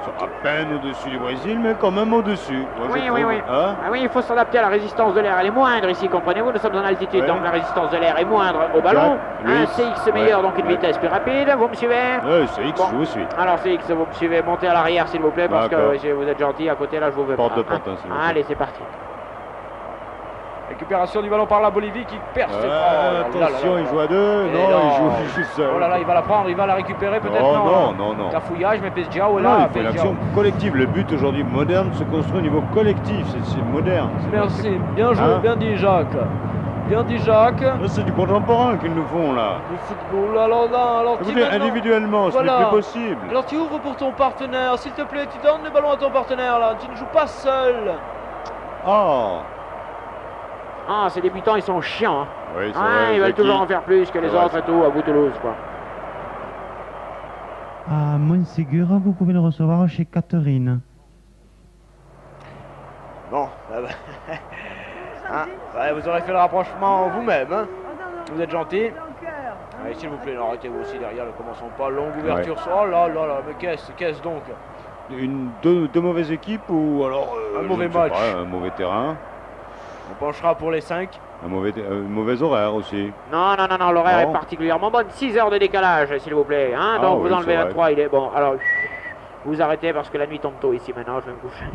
Ils sont à peine au-dessus du Brésil, mais quand même au-dessus. Moi, je
Oui,
trouve.
oui, oui.
Hein?
Ah oui, il faut s'adapter à la résistance de l'air. Elle est moindre ici, comprenez-vous? Nous sommes en altitude,
Ouais.
donc la résistance de l'air est moindre au ballon.
Lui,
Un CX meilleur,
ouais,
donc une
ouais.
vitesse plus rapide. Vous me suivez?
Ouais, c'est X,
Bon.
je vous suis.
Alors CX, vous me suivez. Montez à l'arrière, s'il vous plaît, parce que
D'accord.
vous êtes gentil. À côté, là, je vous veux
Porte
pas.
de porte, hein, s'il vous plaît.
Allez, c'est parti.
Récupération du ballon par la Bolivie qui perce.
Ouais,
Oh là là
attention,
là
il
là.
joue à deux.
Et
Non, il joue seul.
Oh là là, il va la prendre, il va la récupérer peut-être.
Non.
Cafouillage, mais Pesjiao est
Non,
là.
il faut une action collective. Le but aujourd'hui moderne se construit au niveau collectif. C'est moderne.
Merci, bien joué,
Hein?
bien dit Jacques. Bien dit Jacques.
Là, c'est du contemporain qu'ils nous font là.
Le football, alors là, alors tu
Écoutez,
maintenant-
individuellement, ce n'est
Voilà.
plus possible.
Alors tu ouvres pour ton partenaire, s'il te plaît, tu donnes le ballon à ton partenaire là, tu ne joues pas seul.
Oh.
Ah, ces débutants, ils sont chiants. Hein.
Oui, c'est
Ah,
vrai.
ils veulent
Zaki.
toujours en faire plus que les
C'est vrai,
autres et tout, à bout de Toulouse, quoi.
À Montségur, vous pouvez le recevoir chez Catherine.
Bon, ouais, vous aurez fait le rapprochement vous-même. Hein. Vous êtes gentil. Allez, s'il vous plaît, arrêtez-vous aussi derrière, ne commençons pas. Longue ouverture. Oh là là là, mais qu'est-ce donc?
Deux mauvaises équipes ou alors
Un
je
mauvais
ne sais
match.
pas, un mauvais terrain,
On penchera pour les 5.
un mauvais horaire aussi.
Non, l'horaire
Non.
est particulièrement bonne. 6 heures de décalage, s'il vous plaît. Hein.
Ah
Donc
oui,
vous enlevez
c'est vrai.
23, il est bon. Alors, vous arrêtez parce que la nuit tombe tôt ici maintenant, je vais me coucher.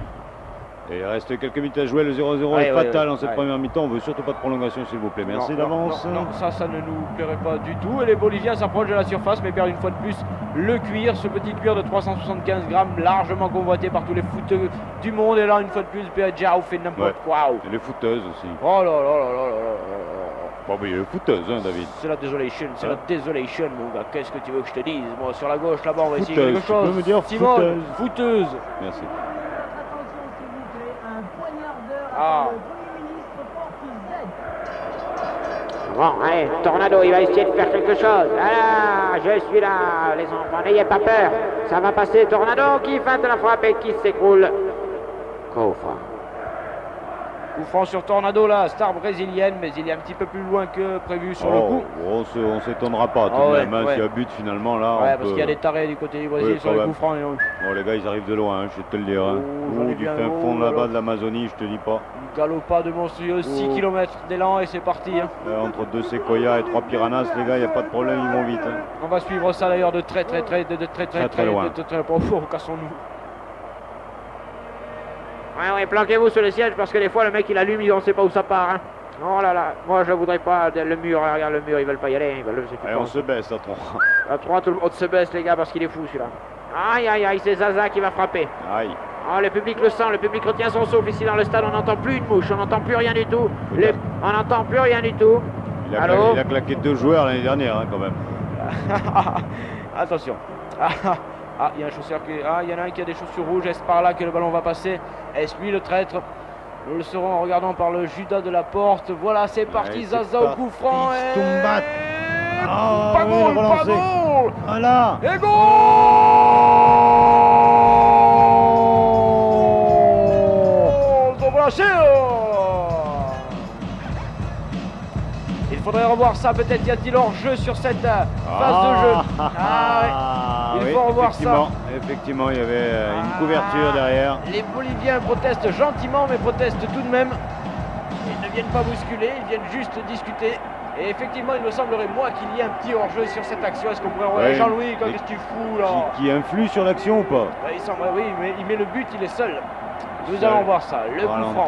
Et il reste quelques minutes à jouer. Le 0-0
Ouais,
est
ouais,
fatal
ouais,
en cette
ouais.
première mi-temps. On veut surtout pas de prolongation, s'il vous plaît. Merci
Non,
d'avance.
Non, ça ne nous plairait pas du tout. Et les Boliviens s'approchent de la surface, mais perdent une fois de plus le cuir. Ce petit cuir de 375 grammes, largement convoité par tous les footeux du monde. Et là, une fois de plus, Pesjiao fait n'importe quoi.
Et les footeuses aussi.
Oh là là là là là là là.
Bon, mais il y a les footeuses, hein, David.
C'est la désolation, c'est
Hein?
la désolation, mon gars. Qu'est-ce que tu veux que je te dise? Moi, sur la gauche, là-bas, on va essayer
Fouteuse,
quelque
tu peux
chose.
me dire
Simone, fouteuse.
Merci.
Votre attention, s'il vous plaît. Un poignardeur
Ah.
après le Premier ministre porte Z.
Bon, allez, Tornado, il va essayer de faire quelque chose. Ah, je suis là, les enfants, n'ayez pas peur. Ça va passer, Tornado qui feinte la frappe et qui s'écroule. Coffre.
Coup franc sur Tornado, la star brésilienne, mais il est un petit peu plus loin que prévu sur le coup.
On s'étonnera pas tout de même, hein, s'il y a but finalement là.
Ouais, parce qu'il y a des tarés du côté du Brésil sur les coups francs.
Bon, les gars, ils arrivent de loin, hein, je vais te le dire. Hein. Du fin fond là-bas de l'Amazonie, je te dis pas.
Une galopade monstrueuse, 6 km d'élan et c'est parti. Hein.
Entre 2 séquoias et 3 piranhas, les gars, il n'y a pas de problème, ils vont vite. Hein.
On va suivre ça d'ailleurs de très loin. Cassons-nous.
Ouais, planquez-vous sur le siège parce que des fois le mec il allume, on ne sait pas où ça part. Hein. Oh là là, moi je voudrais pas le mur, regarde le mur, ils veulent pas y aller.
Allez, on se baisse à 3.
À 3, tout le monde se baisse les gars parce qu'il est fou celui-là. Aïe aïe aïe, c'est Zaza qui va frapper.
Aïe.
Oh, le public le sent, le public retient son souffle ici dans le stade, on n'entend plus une mouche, on n'entend plus rien du tout. On n'entend plus rien du tout.
Il a claqué 2 joueurs l'année dernière hein, quand même.
Attention. Il y a un chausseur qui... il y en a un qui a des chaussures rouges. Est-ce par là que le ballon va passer? Est-ce lui le traître? Nous le saurons en regardant par le Judas de la porte. Voilà, c'est parti. Zaza au coup franc. Pas goal, pas goal.
Voilà.
Et goal de Brasil. Il faudrait revoir ça. Peut-être y a-t-il hors-jeu sur cette phase de jeu. Il faut revoir ça.
Effectivement, il y avait une couverture derrière.
Les Boliviens protestent gentiment, mais protestent tout de même. Ils ne viennent pas bousculer, ils viennent juste discuter. Et effectivement, il me semblerait, moi, qu'il y ait un petit hors-jeu sur cette action. Est-ce qu'on pourrait envoyer Jean-Louis, qu'est-ce que tu fous là?
Qui influe sur l'action ou pas?
Il semble, oui, mais il met le but, il est seul. Nous allons voir ça. Le coup franc,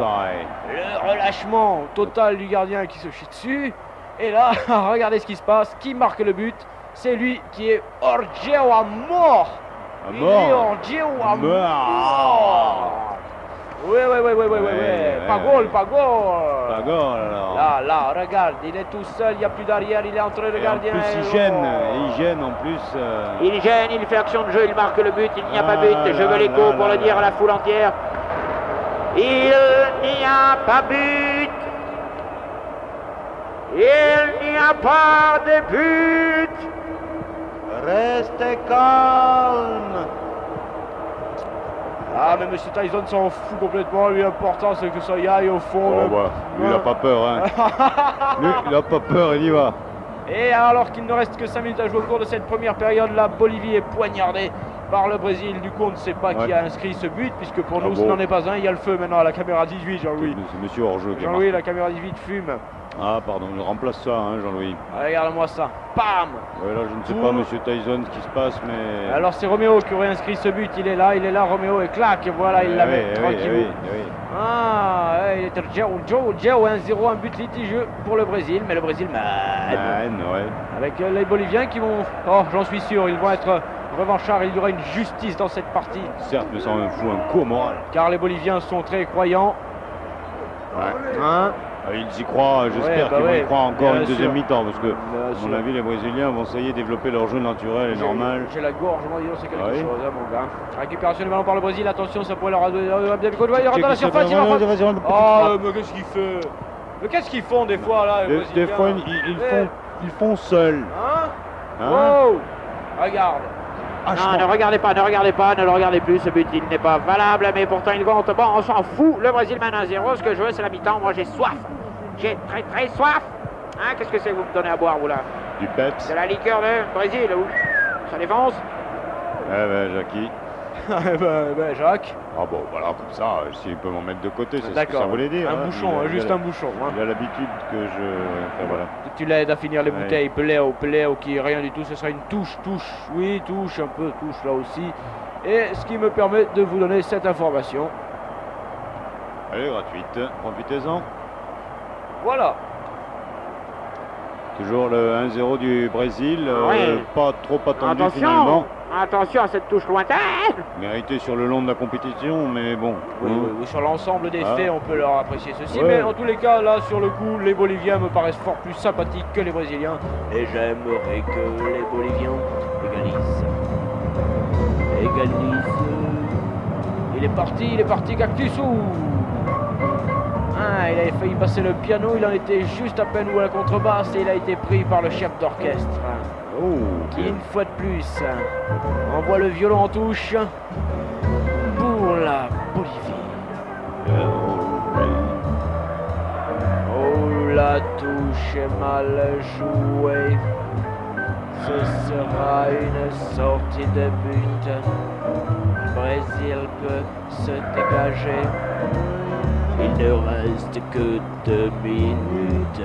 le relâchement total du gardien qui se chie dessus. Et là, regardez ce qui se passe. Qui marque le but? C'est lui qui est hors-jeu à mort. Il est hors-jeu à mort. Oui. Pas goal.
Pas goal alors.
Là, regarde, il est tout seul, il n'y a plus d'arrière, il est entre le gardien.
En plus, il gêne en plus.
Il gêne, il fait action de jeu, il marque le but, il n'y a pas but. Je veux l'écho pour le dire à la foule entière. Il n'y a pas but. Il n'y a pas de but.
Restez calme.
Mais M. Tyson s'en fout complètement. Lui, l'important, c'est que ça y aille au fond.
Lui, il n'a pas peur. Hein. Lui, il n'a pas peur, il y va.
Et alors qu'il ne reste que 5 minutes à jouer au cours de cette première période, la Bolivie est poignardée par le Brésil. Du coup, on ne sait pas qui a inscrit ce but, puisque pour nous, ce n'en est pas un. Il y a le feu maintenant à la caméra 18, Jean-Louis.
C'est monsieur hors-jeu.
Jean-Louis, la caméra 18 fume.
Pardon, je remplace ça, hein, Jean-Louis.
Regarde-moi ça. Bam.
Là, je ne sais pas, monsieur Tyson, ce qui se passe, mais...
Alors, c'est Roméo qui aurait inscrit ce but. Il est là, Roméo, et clac, voilà, il l'avait tranquille. Il était Joe 1-0, un but litigieux pour le Brésil, mais le Brésil mène. Avec les Boliviens qui vont... j'en suis sûr, ils vont être revanchards. Il y aura une justice dans cette partie.
Certes, mais ça en fout un coup au moral.
Car les Boliviens sont très croyants.
Ils y croient, j'espère qu'ils vont y croire encore une deuxième mi-temps, parce que, à mon avis, les Brésiliens vont essayer de développer leur jeu naturel et normal.
J'ai la gorge, moi, disons, c'est quelque chose, mon gars. Récupération du ballon par le Brésil, attention, ça pourrait leur... Il rentre dans la surface, il va mais qu'est-ce qu'il fait? Mais qu'est-ce qu'ils font des fois, là, les Brésiliens?
Des fois, ils font seuls.
Regarde.
Non, ne regardez pas, ne le regardez plus, ce but il n'est pas valable, mais pourtant il compte. Bon, on s'en fout, le Brésil mène 1-0, ce que je veux c'est la mi-temps, moi j'ai soif. J'ai très soif. Qu'est-ce que c'est que vous me donnez à boire, vous là?
Du peps.
De la liqueur de Brésil, ça défonce?
Jackie.
Jacques.
Voilà, comme ça, s'il peut m'en mettre de côté, c'est ce que ça voulait dire.
Un bouchon, juste un bouchon.
Il a l'habitude que je... voilà.
Tu l'aides à finir les bouteilles, Peléo, qui est rien du tout, ce sera une touche, oui, touche, un peu touche là aussi. Et ce qui me permet de vous donner cette information.
Elle est gratuite, profitez-en.
Voilà.
Toujours le 1-0 du Brésil, pas trop attendu finalement.
Attention à cette touche lointaine.
Mérité sur le long de la compétition, mais bon.
Oui, sur l'ensemble des faits, on peut leur apprécier ceci. Mais en tous les cas, là, sur le coup, les Boliviens me paraissent fort plus sympathiques que les Brésiliens. Et j'aimerais que les Boliviens égalisent. Il est parti, Cactusou. Il avait failli passer le piano, il en était juste à peine où à la contrebasse et il a été pris par le chef d'orchestre. Qui une fois de plus envoie le violon en touche pour la Bolivie. la touche est mal jouée. Ce sera une sortie de but. Le Brésil peut se dégager. Il ne reste que 2 minutes.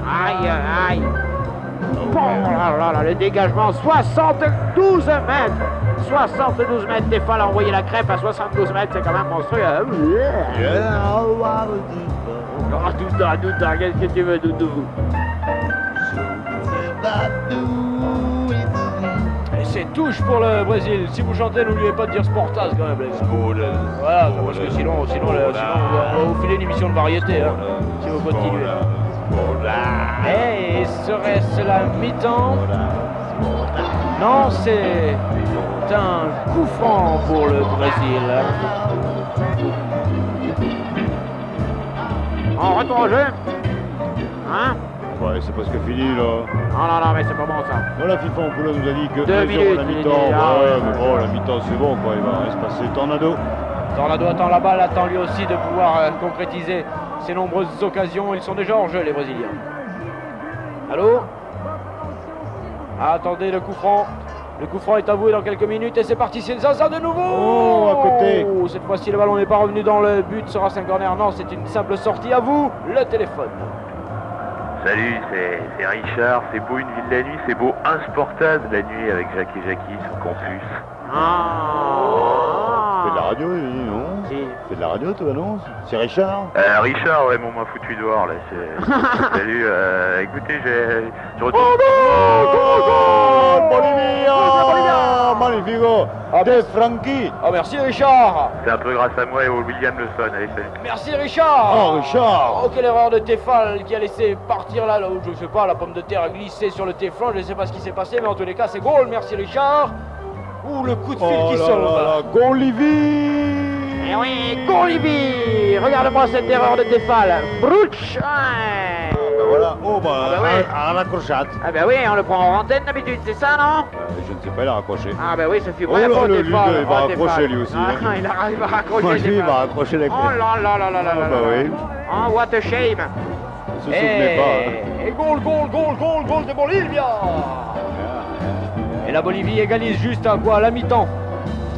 Aïe, aïe. Oh là là, le dégagement, 72 mètres. 72 mètres, Tefal a envoyé la crêpe à 72 mètres, c'est quand même monstrueux. Douda, qu'est-ce que tu veux, Doudou?
Et c'est touche pour le Brésil. Si vous chantez, n'oubliez pas de dire Sportaz quand même, les gars. Voilà, parce que sinon on va vous filer une émission de variété, hein, si vous continuez. Et serait-ce la mi-temps? Non, c'est un coup franc pour le Brésil.
On retourne au jeu. Hein?
Ouais, c'est presque fini là.
Non, mais c'est pas bon ça.
Non, la FIFA en couleur nous a dit que
2 minutes,
la
il
mi-temps.
dit,
Ouais, mais bon, la mi-temps c'est bon quoi, il va rien se passer. Tornado.
Tornado attend la balle, attend lui aussi de pouvoir concrétiser ses nombreuses occasions. Ils sont déjà en jeu, les Brésiliens. Allô? Attendez le coup franc. Le coup franc est avoué dans quelques minutes et c'est parti, c'est Zaza de nouveau.
Oh, à côté.
Cette fois-ci, le ballon n'est pas revenu dans le but. Sera-ce un corner? Non, c'est une simple sortie. À vous, le téléphone.
Salut, c'est Richard. C'est beau une ville la nuit, c'est beau un Sportaz la nuit avec Jacques et Jackie sur campus.
Fais de la radio, non? Fais de la radio, toi, non? C'est Richard?
Richard, ouais, m'a foutu dehors, là. Salut, écoutez, je retourne...
Magnifico! De Frankie!
Oh, merci Richard!
C'est un peu grâce à moi et au William Lawson, allez, salut.
Merci Richard!
Oh, Richard!
Oh, quelle erreur de Tefal qui a laissé partir là où, je sais pas, la pomme de terre a glissé sur le téflon. Je ne sais pas ce qui s'est passé, mais en tous les cas, c'est goal. Merci Richard! Ouh, le coup de fil qui sauve!
Gonlivi!
Eh oui, Gonlivi! Regarde-moi cette erreur de Tefal. Brouch!
Voilà, oh bah,
Ah bah ouais.
à la crochette.
Ah bah oui, on le prend en antenne d'habitude, c'est ça, non?
Je ne sais pas, il a raccroché.
Ah bah oui, ça fait
Oh
vraiment
là, lui,
Tefal.
il va raccrocher lui aussi.
Ah,
hein.
il va raccrocher.
Moi, lui, il
Tefal.
va raccrocher les clés.
Oh là là là là là
Ah
là
bah
là.
oui.
Oh, what a shame.
Il se souvenait pas. Hein.
Et goal de Bolivia! Et la Bolivie égalise juste à quoi? À la mi-temps.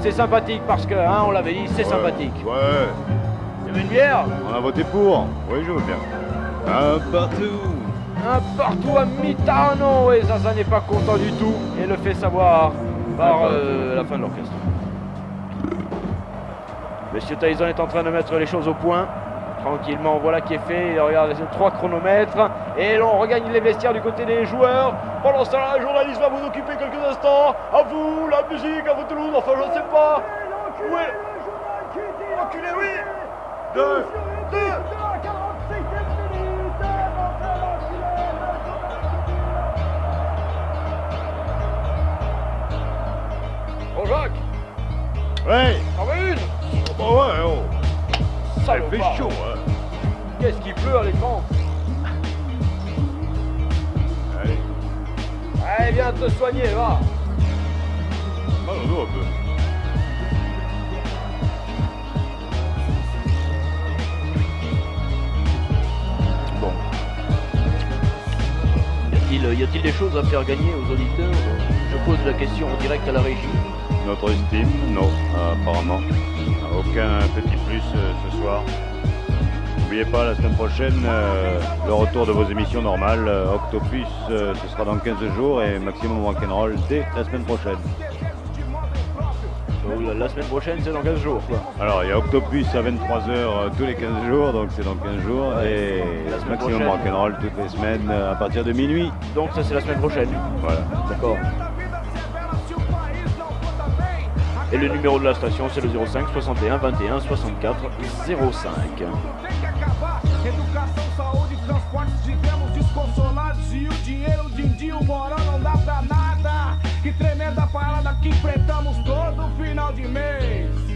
C'est sympathique parce que, hein, on l'avait dit, c'est sympathique.
Ouais.
Tu veux une bière?
On a voté pour. Oui, je veux bien. Un partout.
Un partout à Mitano et Zaza n'est pas content du tout et le fait savoir par la fin de l'orchestre. Monsieur Tyson est en train de mettre les choses au point. Tranquillement, voilà qui est fait. Il regarde les 3 chronomètres et l'on regagne les vestiaires du côté des joueurs. Pendant ce temps-là, le journaliste va vous occuper quelques instants. À vous, la musique, à vous Toulouse, enfin je ne sais pas. Où est... Enculé, oui. 2. Oh Jacques.
Ouais.
T'en veux une?
Oh bah ouais, oh. Ça fait chaud, hein.
Qu'est-ce qui pleut à l'écran?
Allez.
Allez, viens te soigner, va.
Mal au dos un peu.
Bon. Y a-t-il des choses à faire gagner aux auditeurs? Je pose la question en direct à la régie.
Notre estime, non, apparemment. Aucun petit plus ce soir. N'oubliez pas, la semaine prochaine, le retour de vos émissions normales. Octopus, ce sera dans 15 jours et Maximum Rock'n'Roll dès la semaine prochaine.
La semaine prochaine, c'est dans 15 jours, quoi.
Alors, il y a Octopus à 23h tous les 15 jours, donc c'est dans 15 jours.
Ouais.
Et
La semaine
Maximum
prochaine.
Rock'n'Roll toutes les semaines à partir de minuit.
Donc ça, c'est la semaine prochaine.
Voilà.
D'accord. Et le numéro de la station, c'est le 05 61 21 64 05.
Educação, saúde, transporte, tivemos desconsolados e o dinheiro, din-din, o morão não dá pra nada. Que tremenda parada que enfrentamos todo final de mês.